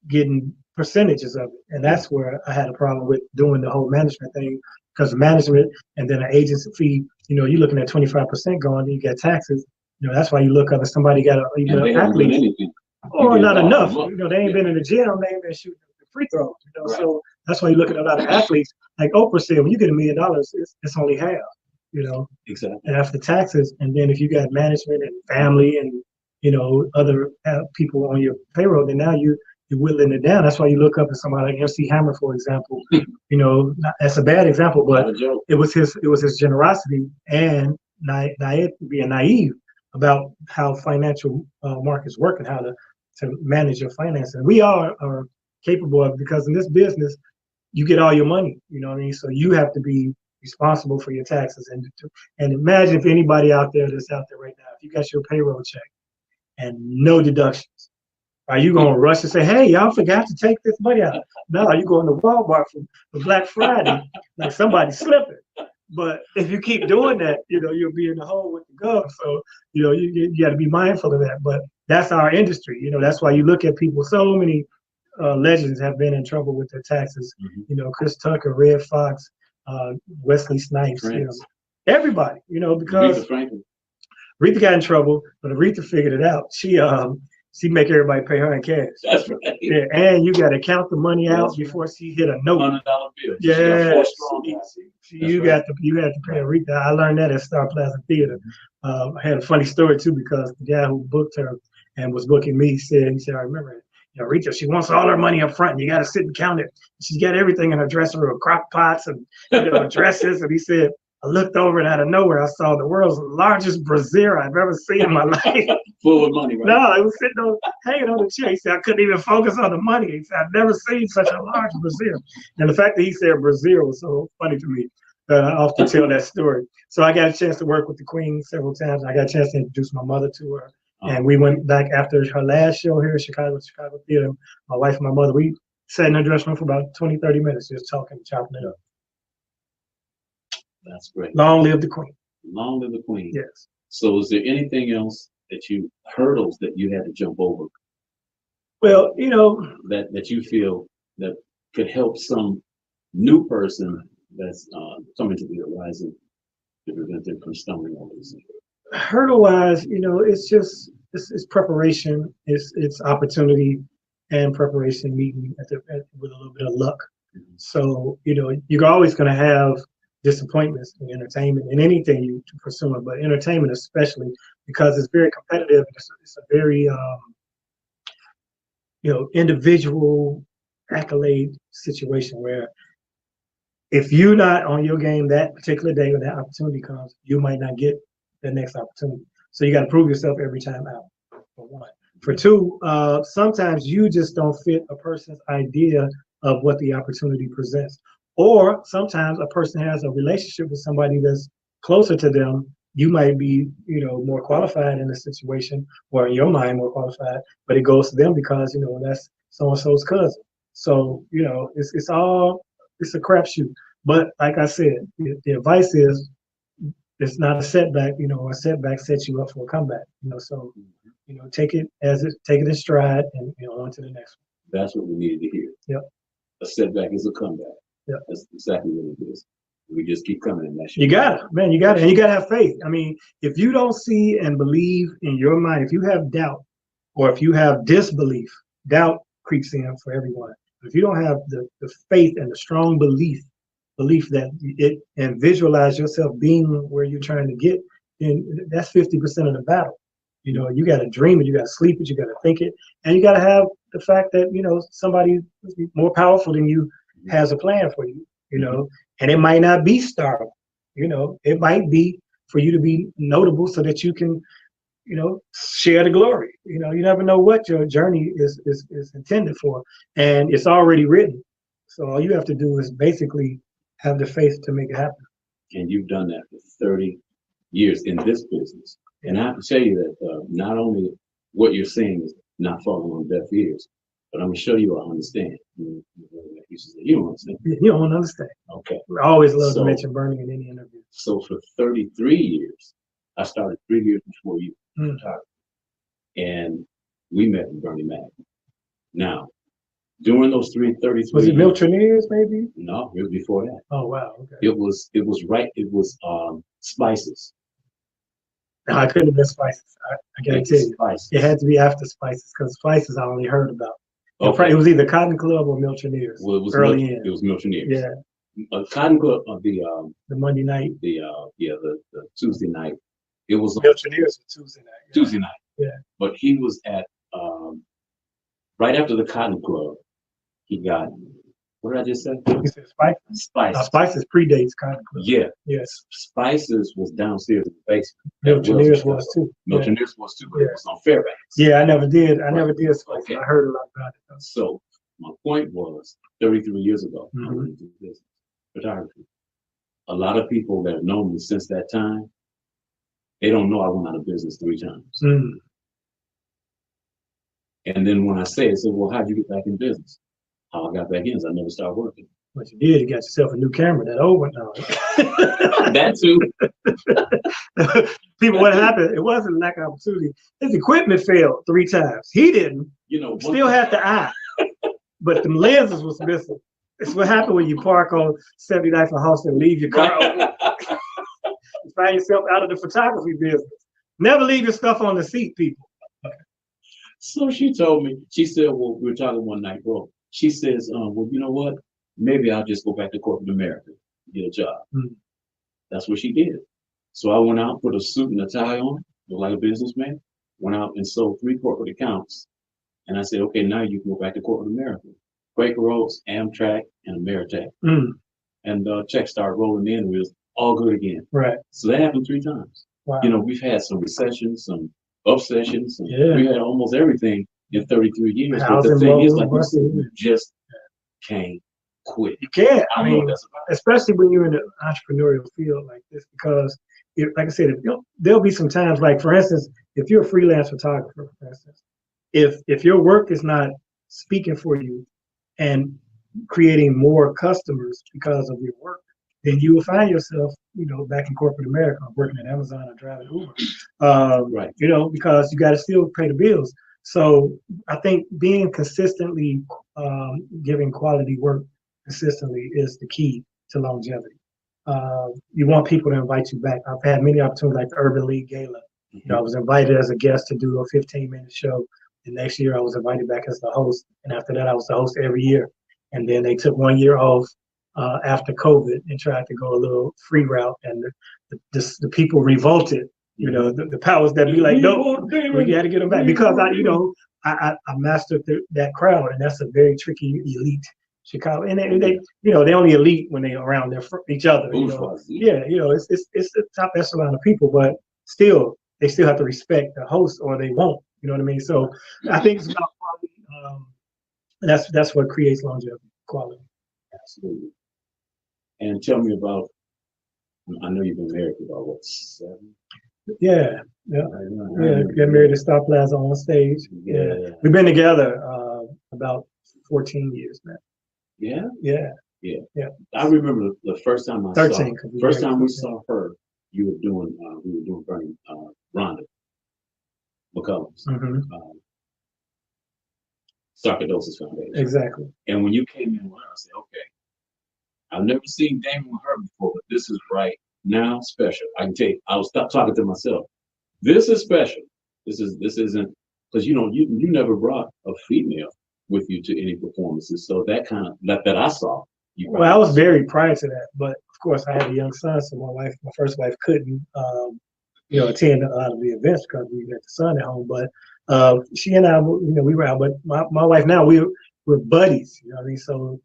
D: getting percentages of it. And that's where I had a problem with doing the whole management thing, because management and then an agency fee, you're looking at 25% going, you get taxes. That's why you look up and somebody got an athlete. Or not enough. They ain't been in the gym, they ain't been shooting the free throws.
C: Right.
D: So that's why you look at a lot of athletes. Like Oprah said, when you get $1 million, it's only half.
C: Exactly.
D: And after taxes, and then if you got management and family and other people on your payroll, then now you're whittling it down. That's why you look up at somebody like MC Hammer, for example. That's a bad example, but it was his generosity and being naive about how financial markets work and how to manage your finances. And we all are capable of, because in this business, you get all your money. You know what I mean? So you have to be responsible for your taxes. And imagine if anybody out there that's out there right now, if you got your payroll check and no deductions, are you going to rush and say, hey, y'all forgot to take this money out? No, you going to Walmart for Black Friday, like somebody slipping. But if you keep doing that, you'll be in the hole with the gov. So, you got to be mindful of that. But that's our industry. That's why you look at people, so many legends have been in trouble with their taxes.
C: Mm-hmm.
D: Chris Tucker, Red Fox, Wesley Snipes, everybody, because Aretha got in trouble, but Aretha figured it out. She make everybody pay her in cash.
C: That's right.
D: Yeah, and you got to count the money out before she hit a note.
C: $100 bill.
D: Yeah, you had to pay Aretha. I learned that at Star Plaza Theater. I had a funny story too, because the guy who booked her and was booking me said, I remember it. Aretha, she wants all her money up front, and you got to sit and count it. She's got everything in her dressing room, crock pots and dresses. And he said, I looked over and out of nowhere, I saw the world's largest brassiere I've ever seen in my life.
C: Full of money, right?
D: No, it was hanging on the chair. He said, I couldn't even focus on the money. He said, I've never seen such a large brassiere. And the fact that he said brassiere was so funny to me that I often tell that story. So I got a chance to work with the Queen several times. I got a chance to introduce my mother to her. And we went back after her last show here in Chicago Theater. My wife and my mother, we sat in her dressing room for about 20, 30 minutes, just talking, chopping it up.
C: That's great.
D: Long live the Queen.
C: Long live the Queen.
D: Yes.
C: So is there anything else hurdles that you had to jump over?
D: Well,
C: that you feel that could help some new person that's coming to the horizon to prevent them from stumbling over this?
D: Hurdle-wise, it's preparation, it's opportunity and preparation meeting with a little bit of luck. Mm-hmm. So, you're always going to have disappointments in entertainment and anything you pursue, but entertainment especially, because it's very competitive. It's a very, individual accolade situation where if you're not on your game that particular day when that opportunity comes, you might not get the next opportunity. So you got to prove yourself every time out, for one. For two, sometimes you just don't fit a person's idea of what the opportunity presents. Or sometimes a person has a relationship with somebody that's closer to them. You might be, more qualified in a situation, or in your mind more qualified, but it goes to them because, that's so-and-so's cousin. So, you know, it's a crapshoot. But like I said, the advice is it's not a setback, you know, a setback sets you up for a comeback, you know, so, you know, take it in stride and, you know, on to the next one.
C: That's what we needed to hear.
D: Yep.
C: A setback is a comeback.
D: Yep.
C: That's exactly what it is. We just keep coming in that shit.
D: You got it, man. You got it. And you got to have faith. I mean, if you don't see and believe in your mind, if you have doubt or if you have disbelief, doubt creeps in for everyone. If you don't have the faith and the strong belief that it and visualize yourself being where you're trying to get, then that's 50% of the battle. You know, you got to dream it, you got to sleep it, you got to think it, and you got to have the fact that, you know, somebody more powerful than you has a plan for you, you know, and it might not be stardom, you know, it might be for you to be notable so that you can, you know, share the glory. You know, you never know what your journey is intended for, and it's already written. So all you have to do is basically have the faith to make it happen.
C: And you've done that for 30 years in this business. And I have to tell you that not only what you're saying is not falling on deaf ears, but I'm going to show you I understand. You don't understand.
D: You don't understand.
C: Okay.
D: I always love to mention Bernie in any interview.
C: So for 33 years, I started 3 years before you. And we met in Bernie Mac. Now, during those 33
D: was it Miltroneers maybe?
C: No, it was before that.
D: Oh wow, okay.
C: It was Spices.
D: No, I couldn't have been Spices. I gotta tell you,
C: Spices.
D: It had to be after Spices because Spices I only heard about.
C: Okay.
D: It was either Cotton Club or Miltroneers.
C: Well, it was
D: early
C: It was Miltroneers.
D: Yeah.
C: Cotton Club, the
D: Monday night.
C: The Tuesday night. It was
D: Miltroneers was Tuesday night.
C: Yeah. Tuesday night.
D: Yeah.
C: But he was at right after the Cotton Club. He got, what did I just say?
D: You said Spices?
C: Spices.
D: Spices predates Cotton Club.
C: Yeah.
D: Yes.
C: Spices was downstairs in the basement.
D: Miltroneers was too.
C: Miltroneers was too, but it was on Fairbanks.
D: Yeah, I never did Spices. Okay. I heard a lot about it though.
C: So my point was 33 years ago, I went into business, photography. A lot of people that have known me since that time, they don't know I went out of business 3 times. And then when I said, well, how'd you get back in business? How I got back in is I never started working.
D: What you did, you got yourself a new camera, that old one. No.
C: That too.
D: People, what happened? It wasn't lack of opportunity. His equipment failed 3 times. He didn't.
C: You know,
D: still had the eye, but the lenses was missing. It's what happened when you park on 79th and House and leave your car open. You find yourself out of the photography business. Never leave your stuff on the seat, people.
C: So she told me, she said, well, we were talking one night, bro. She says, well, you know what? Maybe I'll just go back to corporate America, get a job. That's what she did. So I went out, put a suit and a tie on, looked like a businessman, went out and sold 3 corporate accounts. And I said, okay, now you can go back to corporate America. Quaker Oats, Amtrak, and Ameritech. And checks started rolling in, and it was all good again.
D: Right.
C: So that happened 3 times.
D: Wow.
C: You know, we've had some recessions, some obsessions, we had almost everything in 33 years. But the thing is, like you said, you just can't quit.
D: You can't. I mean, especially when you're in an entrepreneurial field like this, because, like I said, there'll be some times, like for instance, if you're a freelance photographer, for instance, if your work is not speaking for you and creating more customers because of your work, then you will find yourself, you know, back in corporate America, working at Amazon or driving Uber.
C: Right.
D: You know, because you got to still pay the bills. So I think being consistently giving quality work consistently is the key to longevity. You want people to invite you back. I've had many opportunities, like the Urban League Gala. You know, I was invited as a guest to do a 15-minute show. The next year, I was invited back as the host, and after that, I was the host every year. And then they took 1 year off after COVID and tried to go a little free route, and the people revolted. You know, the powers that be like, no, we got to get them back, because I mastered that crowd, and that's a very tricky elite Chicago, and they you know, they only elite when they around each other. You know? Yeah, you know, it's the top echelon of people, but still they still have to respect the host, or they won't. You know what I mean? So I think it's about quality. That's what creates longevity, quality.
C: Absolutely. And tell me about, I know you've been married for about, what, 7?
D: Yeah. Got married at Star Plaza on stage. Yeah. We've been together about 14 years now.
C: Yeah.
D: Yeah.
C: Yeah.
D: Yeah.
C: I remember the first time
D: 13.
C: First time we saw her, we were doing Rhonda McCullum's Sarcoidosis Foundation.
D: Exactly.
C: And when you came in with her, I said, okay, I've never seen Damon with her before, but this is right now special. I can tell you, I was talking to myself. This is special. This isn't, because you never brought a female with you to any performances. So that kind of that I saw.
D: Well, I was very prior to that, but of course I had a young son, so my first wife couldn't attend a lot of the events because we had the son at home. But she and I, we were out. But my wife now, we're buddies. You know what I mean? So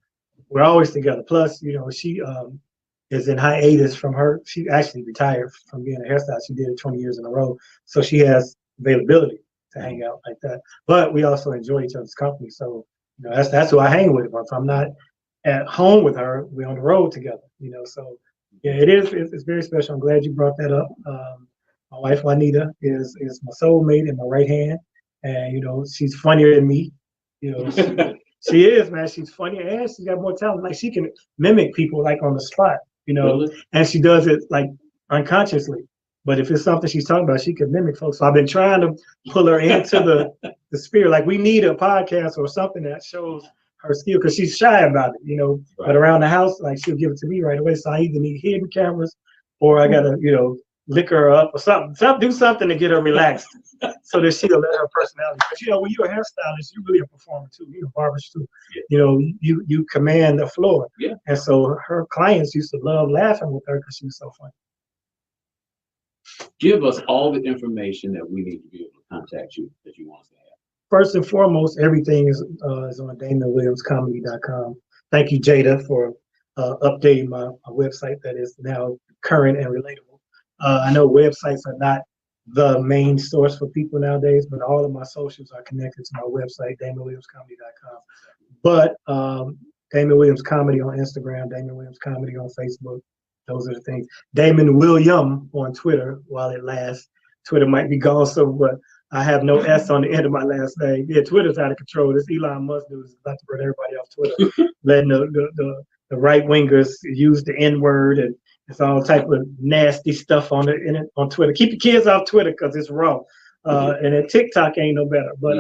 D: we're always together. Plus, she is in hiatus from her. She actually retired from being a hairstylist. She did it 20 years in a row, so she has availability to hang out like that. But we also enjoy each other's company. So that's who I hang with. If I'm not at home with her, we're on the road together. So yeah, it's very special. I'm glad you brought that up. My wife Juanita is my soulmate and my right hand, and she's funnier than me. She is, man. She's funny and she's got more talent. Like she can mimic people like on the spot,
C: Really?
D: and she does it like unconsciously. But if it's something she's talking about, she can mimic folks. So I've been trying to pull her into the spirit. Like we need a podcast or something that shows her skill because she's shy about it, Right. But around the house, like she'll give it to me right away. So I either need hidden cameras or I gotta, lick her up or something. Do something to get her relaxed so that she'll let her personality. Because when you're a hairstylist, you're really a performer too. You're a barber too. Yeah. You command the floor.
C: Yeah.
D: And so her clients used to love laughing with her because she was so funny.
C: Give us all the information that we need to be able to contact you that you want us to have.
D: First and foremost, everything is on DamonWilliamsComedy.com. Thank you, Jada, for updating my website that is now current and relatable. I know websites are not the main source for people nowadays, but all of my socials are connected to my website, DamonWilliamsComedy.com. But Damon Williams Comedy on Instagram, Damon Williams Comedy on Facebook. Those are the things. Damon William on Twitter while it lasts. Twitter might be gone, but I have no S on the end of my last name. Yeah, Twitter's out of control. This Elon Musk dude is about to burn everybody off Twitter, letting the right wingers use the N word and it's all type of nasty stuff on Twitter. Keep your kids off Twitter because it's wrong. And then TikTok ain't no better. But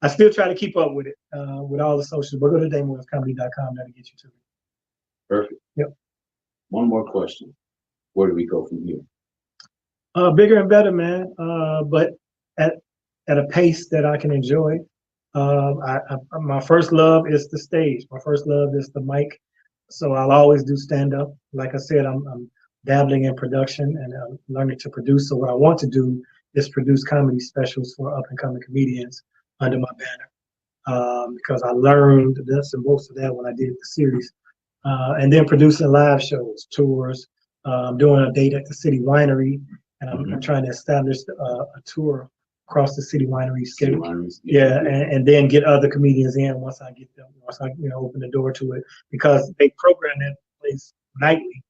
D: I still try to keep up with it with all the socials. But go to DamonWilliamsComedy.com. That'll get you to it.
C: Perfect.
D: Yep.
C: One more question. Where do we go from here?
D: Bigger and better, man. But at a pace that I can enjoy. My first love is the stage. My first love is the mic. So I'll always do stand up. Like I said, I'm dabbling in production and I'm learning to produce. So what I want to do is produce comedy specials for up and coming comedians under my banner. Because I learned this and most of that when I did the series. And then producing live shows, tours. I'm doing a date at the City Winery, and I'm trying to establish a tour across the City Winery city. Yeah, and then get other comedians in once I open the door to it, because they program that place nightly,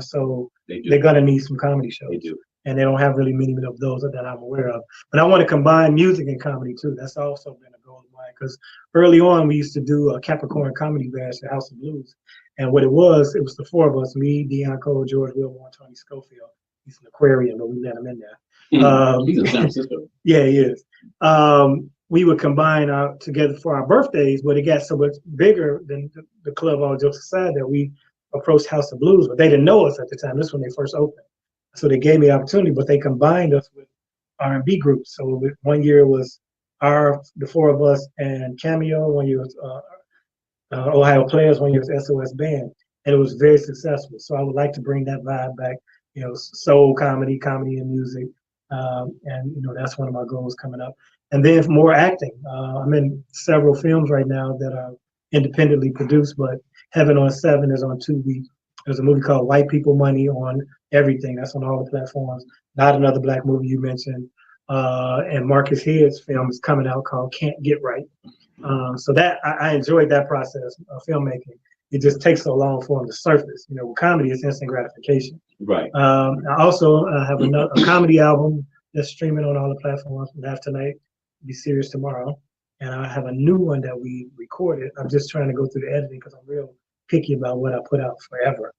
D: so they're gonna need some comedy shows.
C: They do.
D: And they don't have really many of those that I'm aware of. But I want to combine music and comedy too. That's also been a goal of mine, because early on we used to do a Capricorn Comedy Bash at House of Blues. And what it was the four of us, me, Deion Cole, George Wilmore, and Tony Schofield. He's an Aquarian, but we let him in there.
C: He's in San Francisco.
D: Yeah, he is. We would combine together for our birthdays, but it got so much bigger than the club, all jokes aside, that we approached House of Blues, but they didn't know us at the time. This is when they first opened. So they gave me the opportunity, but they combined us with R&B groups. So one year was the four of us and Cameo, one year was Ohio Players, one year was SOS Band, and it was very successful. So I would like to bring that vibe back, soul comedy and music. And that's one of my goals coming up. And then for more acting, I'm in several films right now that are independently produced, but Heaven on 7 is on Tubi. There's a movie called White People Money on everything. That's on all the platforms. Not Another Black Movie you mentioned. And Marcus Head's film is coming out called Can't Get Right. So that I enjoyed that process of filmmaking. It just takes so long for them to surface. With comedy, it's instant gratification.
C: Right.
D: I also have a comedy album that's streaming on all the platforms. Laugh Tonight, Be Serious Tomorrow. and I have a new one that we recorded. I'm just trying to go through the editing because I'm real picky about what I put out forever.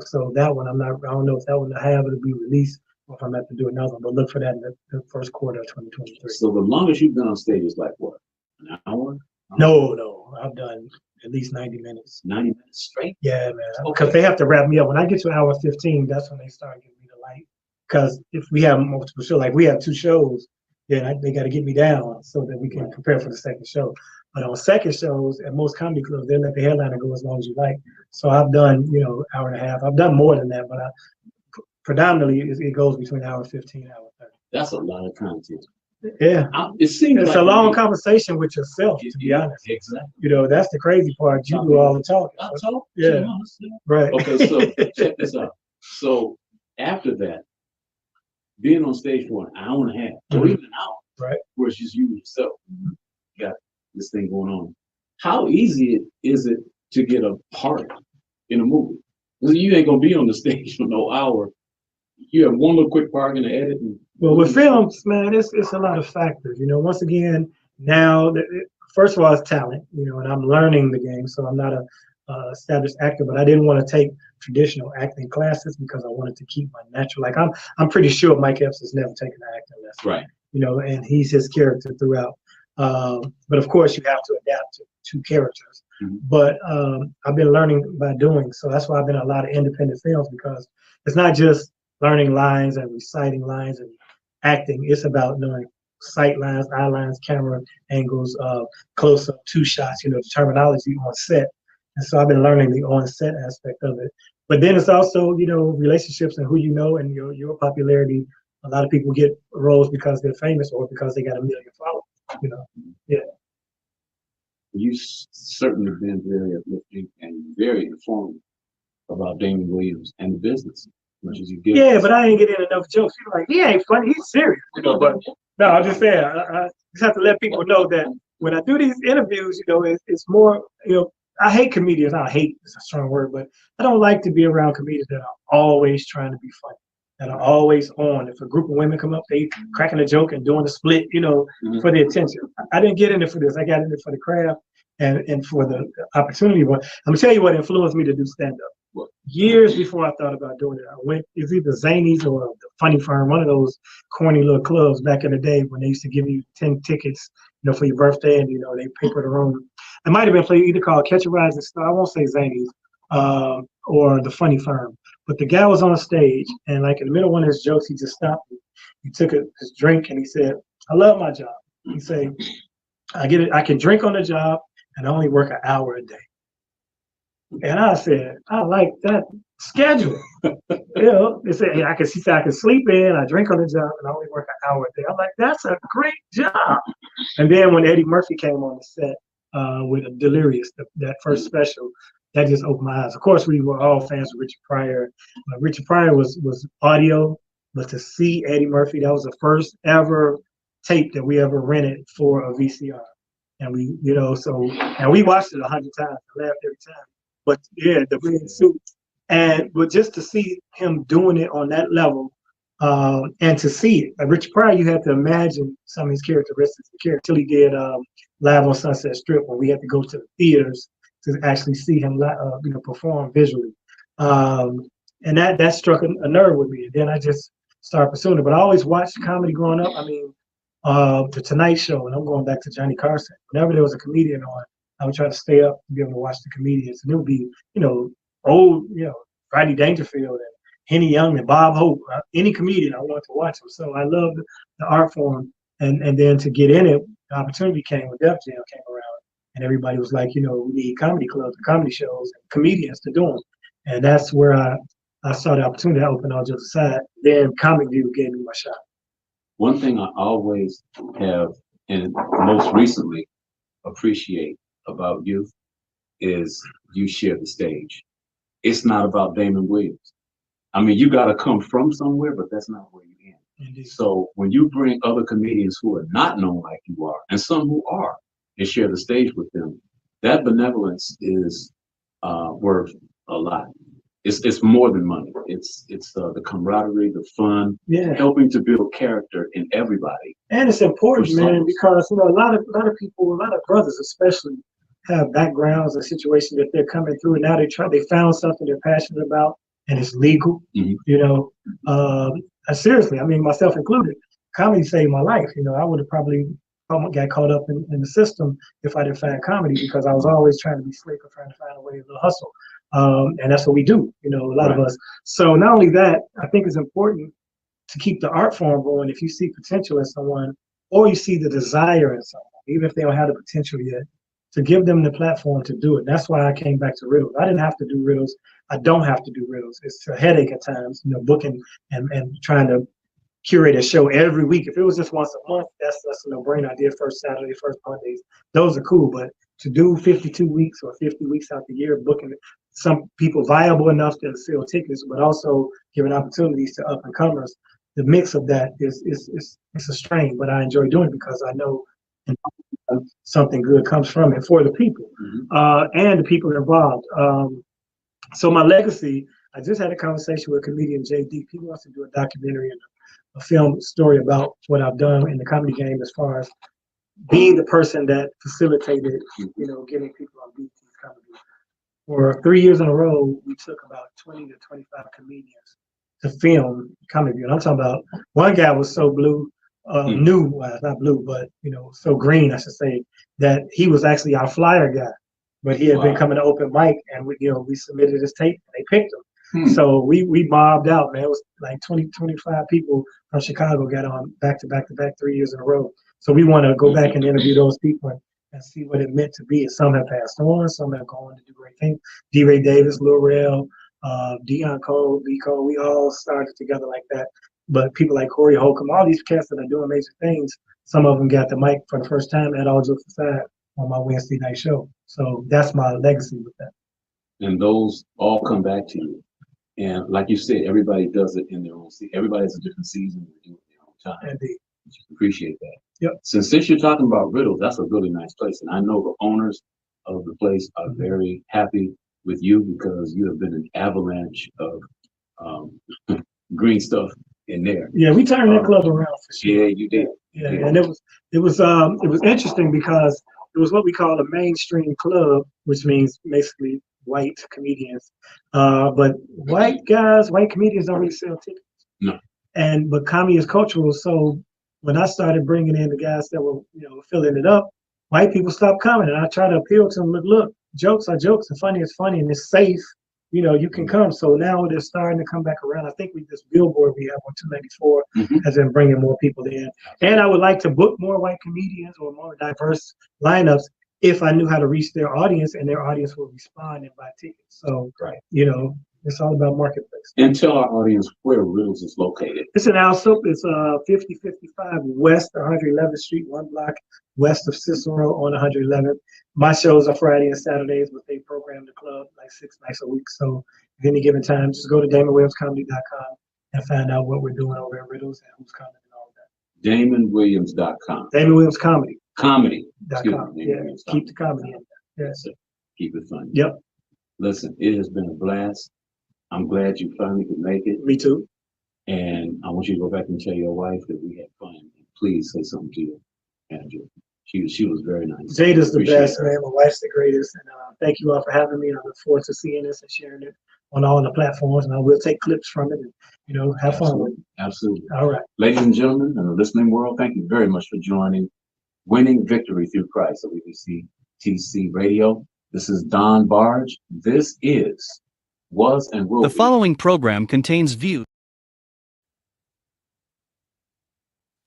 D: So that one I don't know if that one I have it'll be released or if I'm going to have to do another one, but look for that in the first quarter of 2023.
C: So the longest you've been on stage is like what? An hour?
D: No, I've done at least 90 minutes.
C: 90 minutes straight?
D: Yeah, man. Because they have to wrap me up. When I get to hour 15, that's when they start giving me the light. Because if we have multiple shows, like we have 2 shows, then they got to get me down so that we can prepare for the second show. But on second shows at most comedy clubs, they let the headliner go as long as you like. So I've done, hour and a half. I've done more than that, but predominantly it goes between hour 15 and hour 30.
C: That's a lot of content.
D: Yeah.
C: It seems
D: it's
C: like
D: a long conversation with yourself, to be honest.
C: Exactly.
D: That's the crazy part. You do all the talking.
C: I talk?
D: Yeah. Right.
C: Okay, so check this out. So after that, being on stage for an hour and a half, or even an hour,
D: right,
C: where it's just you yourself, got this thing going on. How easy is it to get a part in a movie? Because you ain't gonna be on the stage for no hour. You have one little quick part in the edit.
D: Well, with films, man, it's a lot of factors. Once again, now, first of all, it's talent. And I'm learning the game, so I'm not a established actor, but I didn't want to take traditional acting classes because I wanted to keep my natural. Like I'm pretty sure Mike Epps has never taken an acting lesson.
C: Right.
D: And he's his character throughout. But of course, you have to adapt to characters.
C: Mm-hmm.
D: But I've been learning by doing. So that's why I've been in a lot of independent films, because it's not just learning lines and reciting lines and acting. It's about knowing sight lines, eye lines, camera angles, close up, 2 shots, the terminology on set. And so I've been learning the on-set aspect of it. But then it's also, relationships and who you know and your popularity. A lot of people get roles because they're famous or because they got a million followers, Yeah.
C: You've certainly been very uplifting and very informative about Damon Williams and the business, as much as you get.
D: Yeah, but I ain't getting enough jokes. People are like, he ain't funny, he's serious. But no, I'm just saying, I just have to let people know that when I do these interviews, it's more, I hate comedians. I hate is a strong word, but I don't like to be around comedians that are always trying to be funny, that are always on. If a group of women come up, they cracking a joke and doing a split, for the attention. I didn't get in it for this. I got in it for the craft and for the opportunity. But I'm gonna tell you what influenced me to do stand-up.
C: What?
D: Years before I thought about doing it, I went, it's either Zanies or the Funny Firm, one of those corny little clubs back in the day when they used to give you 10 tickets, for your birthday, and they paper the room. It might have been played either called Catch a Rising Star. I won't say Zanies, or the Funny Firm. But the guy was on stage, and like in the middle of one of his jokes, he just stopped. He took his drink and he said, "I love my job." He said, "I get it. I can drink on the job and I only work an hour a day." And I said, "I like that schedule." They said, "Hey, he said I can sleep in, I drink on the job, and I only work an hour a day." I'm like, "That's a great job." And then when Eddie Murphy came on the set with Delirious, that first special, that just opened my eyes. Of course, we were all fans of Richard Pryor. Richard Pryor was audio, but to see Eddie Murphy, that was the first ever tape that we ever rented for a VCR. And we, and we watched it 100 times, I laughed every time. But yeah, the green suit. But just to see him doing it on that level, and to see it, like Richard Pryor, you had to imagine some of his characteristics until he did Live on Sunset Strip, when we had to go to the theaters to actually see him, perform visually. And that struck a nerve with me. And then I just started pursuing it. But I always watched comedy growing up. I mean, the Tonight Show, and I'm going back to Johnny Carson. Whenever there was a comedian on, I would try to stay up to be able to watch the comedians. And it would be, old, Rodney Dangerfield and Henny Young and Bob Hope, any comedian, I wanted to watch them. So I loved the art form. And then to get in it, the opportunity came when Def Jam came around. And everybody was like, we need comedy clubs and comedy shows and comedians to do them. And that's where I saw the opportunity. I opened all jokes aside. Then Comic View gave me my shot.
C: One thing I always have, and most recently appreciate about you, is you share the stage. It's not about Damon Williams. I mean, you got to come from somewhere, but that's not where you end.
D: Indeed.
C: So when you bring other comedians who are not known like you are, and some who are, and share the stage with them, that benevolence is worth a lot. it's more than money. It's the camaraderie, the fun,
D: Yeah.
C: helping to build character in everybody.
D: And it's important,
C: For
D: man,
C: some.
D: because a lot of people, a lot of brothers especially, have backgrounds and situations that they're coming through, and now they found something they're passionate about, and it's legal.
C: Mhm.
D: Seriously, I mean, myself included, comedy saved my life. I would have probably got caught up in the system if I didn't find comedy, because I was always trying to be slick or trying to find a way to hustle. And that's what we do, a lot of us. So not only that, I think it's important to keep the art form going. If you see potential in someone, or you see the desire in someone, even if they don't have the potential yet, to give them the platform to do it. That's why I came back to riddles. I didn't have to do riddles. I don't have to do riddles. It's a headache at times, booking and trying to curate a show every week. If it was just once a month, that's a no-brainer. I did first Saturday, first Mondays. Those are cool. But to do 52 weeks or 50 weeks out the year, booking some people viable enough to sell tickets, but also giving opportunities to up-and-comers, the mix of that is a strain. But I enjoy doing it because I know something good comes from it for the people, and the people involved. So my legacy, I just had a conversation with comedian JD. He wants to do a documentary and a film story about what I've done in the comedy game as far as being the person that facilitated, getting people on BT's comedy. For 3 years in a row, we took about 20 to 25 comedians to film comedy. And I'm talking about, one guy was so blue, not blue, but so green, I should say, that he was actually our flyer guy. But he had been coming to open mic, and we submitted his tape, and they picked him. So we mobbed out, man. It was like 20, 25 people from Chicago got on back to back 3 years in a row. So we want to go back and interview those people and see what it meant to be. And some have passed on, some have gone to do great things. D. Ray Davis, Lil Rel, Deion Cole, B. Cole, we all started together like that. But people like Corey Holcomb, all these cats that are doing amazing things, some of them got the mic for the first time at All Jokes Aside on my Wednesday night show. So that's my legacy with that.
C: And those all come back to you. And like you said, everybody does it in their own season. Everybody has a different season to do it in their own time.
D: Indeed.
C: Just appreciate that.
D: Yep.
C: Since you're talking about riddles, that's a really nice place. And I know the owners of the place are very happy with you because you have been an avalanche of green stuff in there.
D: Yeah, we turned that club around for sure.
C: Yeah, you did.
D: Yeah, and it was interesting because it was what we call a mainstream club, which means basically white comedians. But white comedians don't really sell tickets.
C: No.
D: But comedy is cultural, so when I started bringing in the guys that were, filling it up, white people stopped coming, and I try to appeal to them. Look, jokes are jokes, and funny is funny, and it's safe. You can come. So now they're starting to come back around. I think this billboard we have on 294 has been bringing more people in. And I would like to book more white comedians or more diverse lineups if I knew how to reach their audience, and their audience will respond and buy tickets. So, it's all about marketplace.
C: And tell our audience where Riddles is located.
D: It's in Alsop. It's 5055 West 111th Street, one block west of Cicero on 111th. My shows are Friday and Saturdays, but they program the club like 6 nights a week. So at any given time, just go to DamonWilliamsComedy.com and find out what we're doing over at Riddles and who's coming and all that.
C: DamonWilliams.com.
D: Damon Williams Comedy.
C: Comedy.com.
D: Yeah, keep the comedy in there.
C: Yes, sir. Keep it funny.
D: Yep.
C: Listen, it has been a blast. I'm glad you finally could make it.
D: Me too.
C: And I want you to go back and tell your wife that we had fun. And please say something to your manager. She was very nice.
D: Jada's the best, man. My wife's the greatest. And thank you all for having me. And I look forward to seeing this and sharing it on all the platforms. And I will take clips from it and, have fun with it.
C: Absolutely.
D: All right.
C: Ladies and gentlemen, in the listening world, thank you very much for joining Winning Victory Through Christ on WBC TC Radio. This is Dbarge. This is, was, and will be.
A: The following program contains views.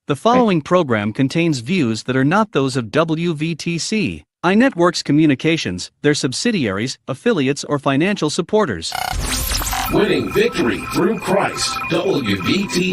A: The following program contains views that are not those of WVTC, iNetworks Communications, their subsidiaries, affiliates, or financial supporters.
B: Winning Victory Through Christ, WVTC.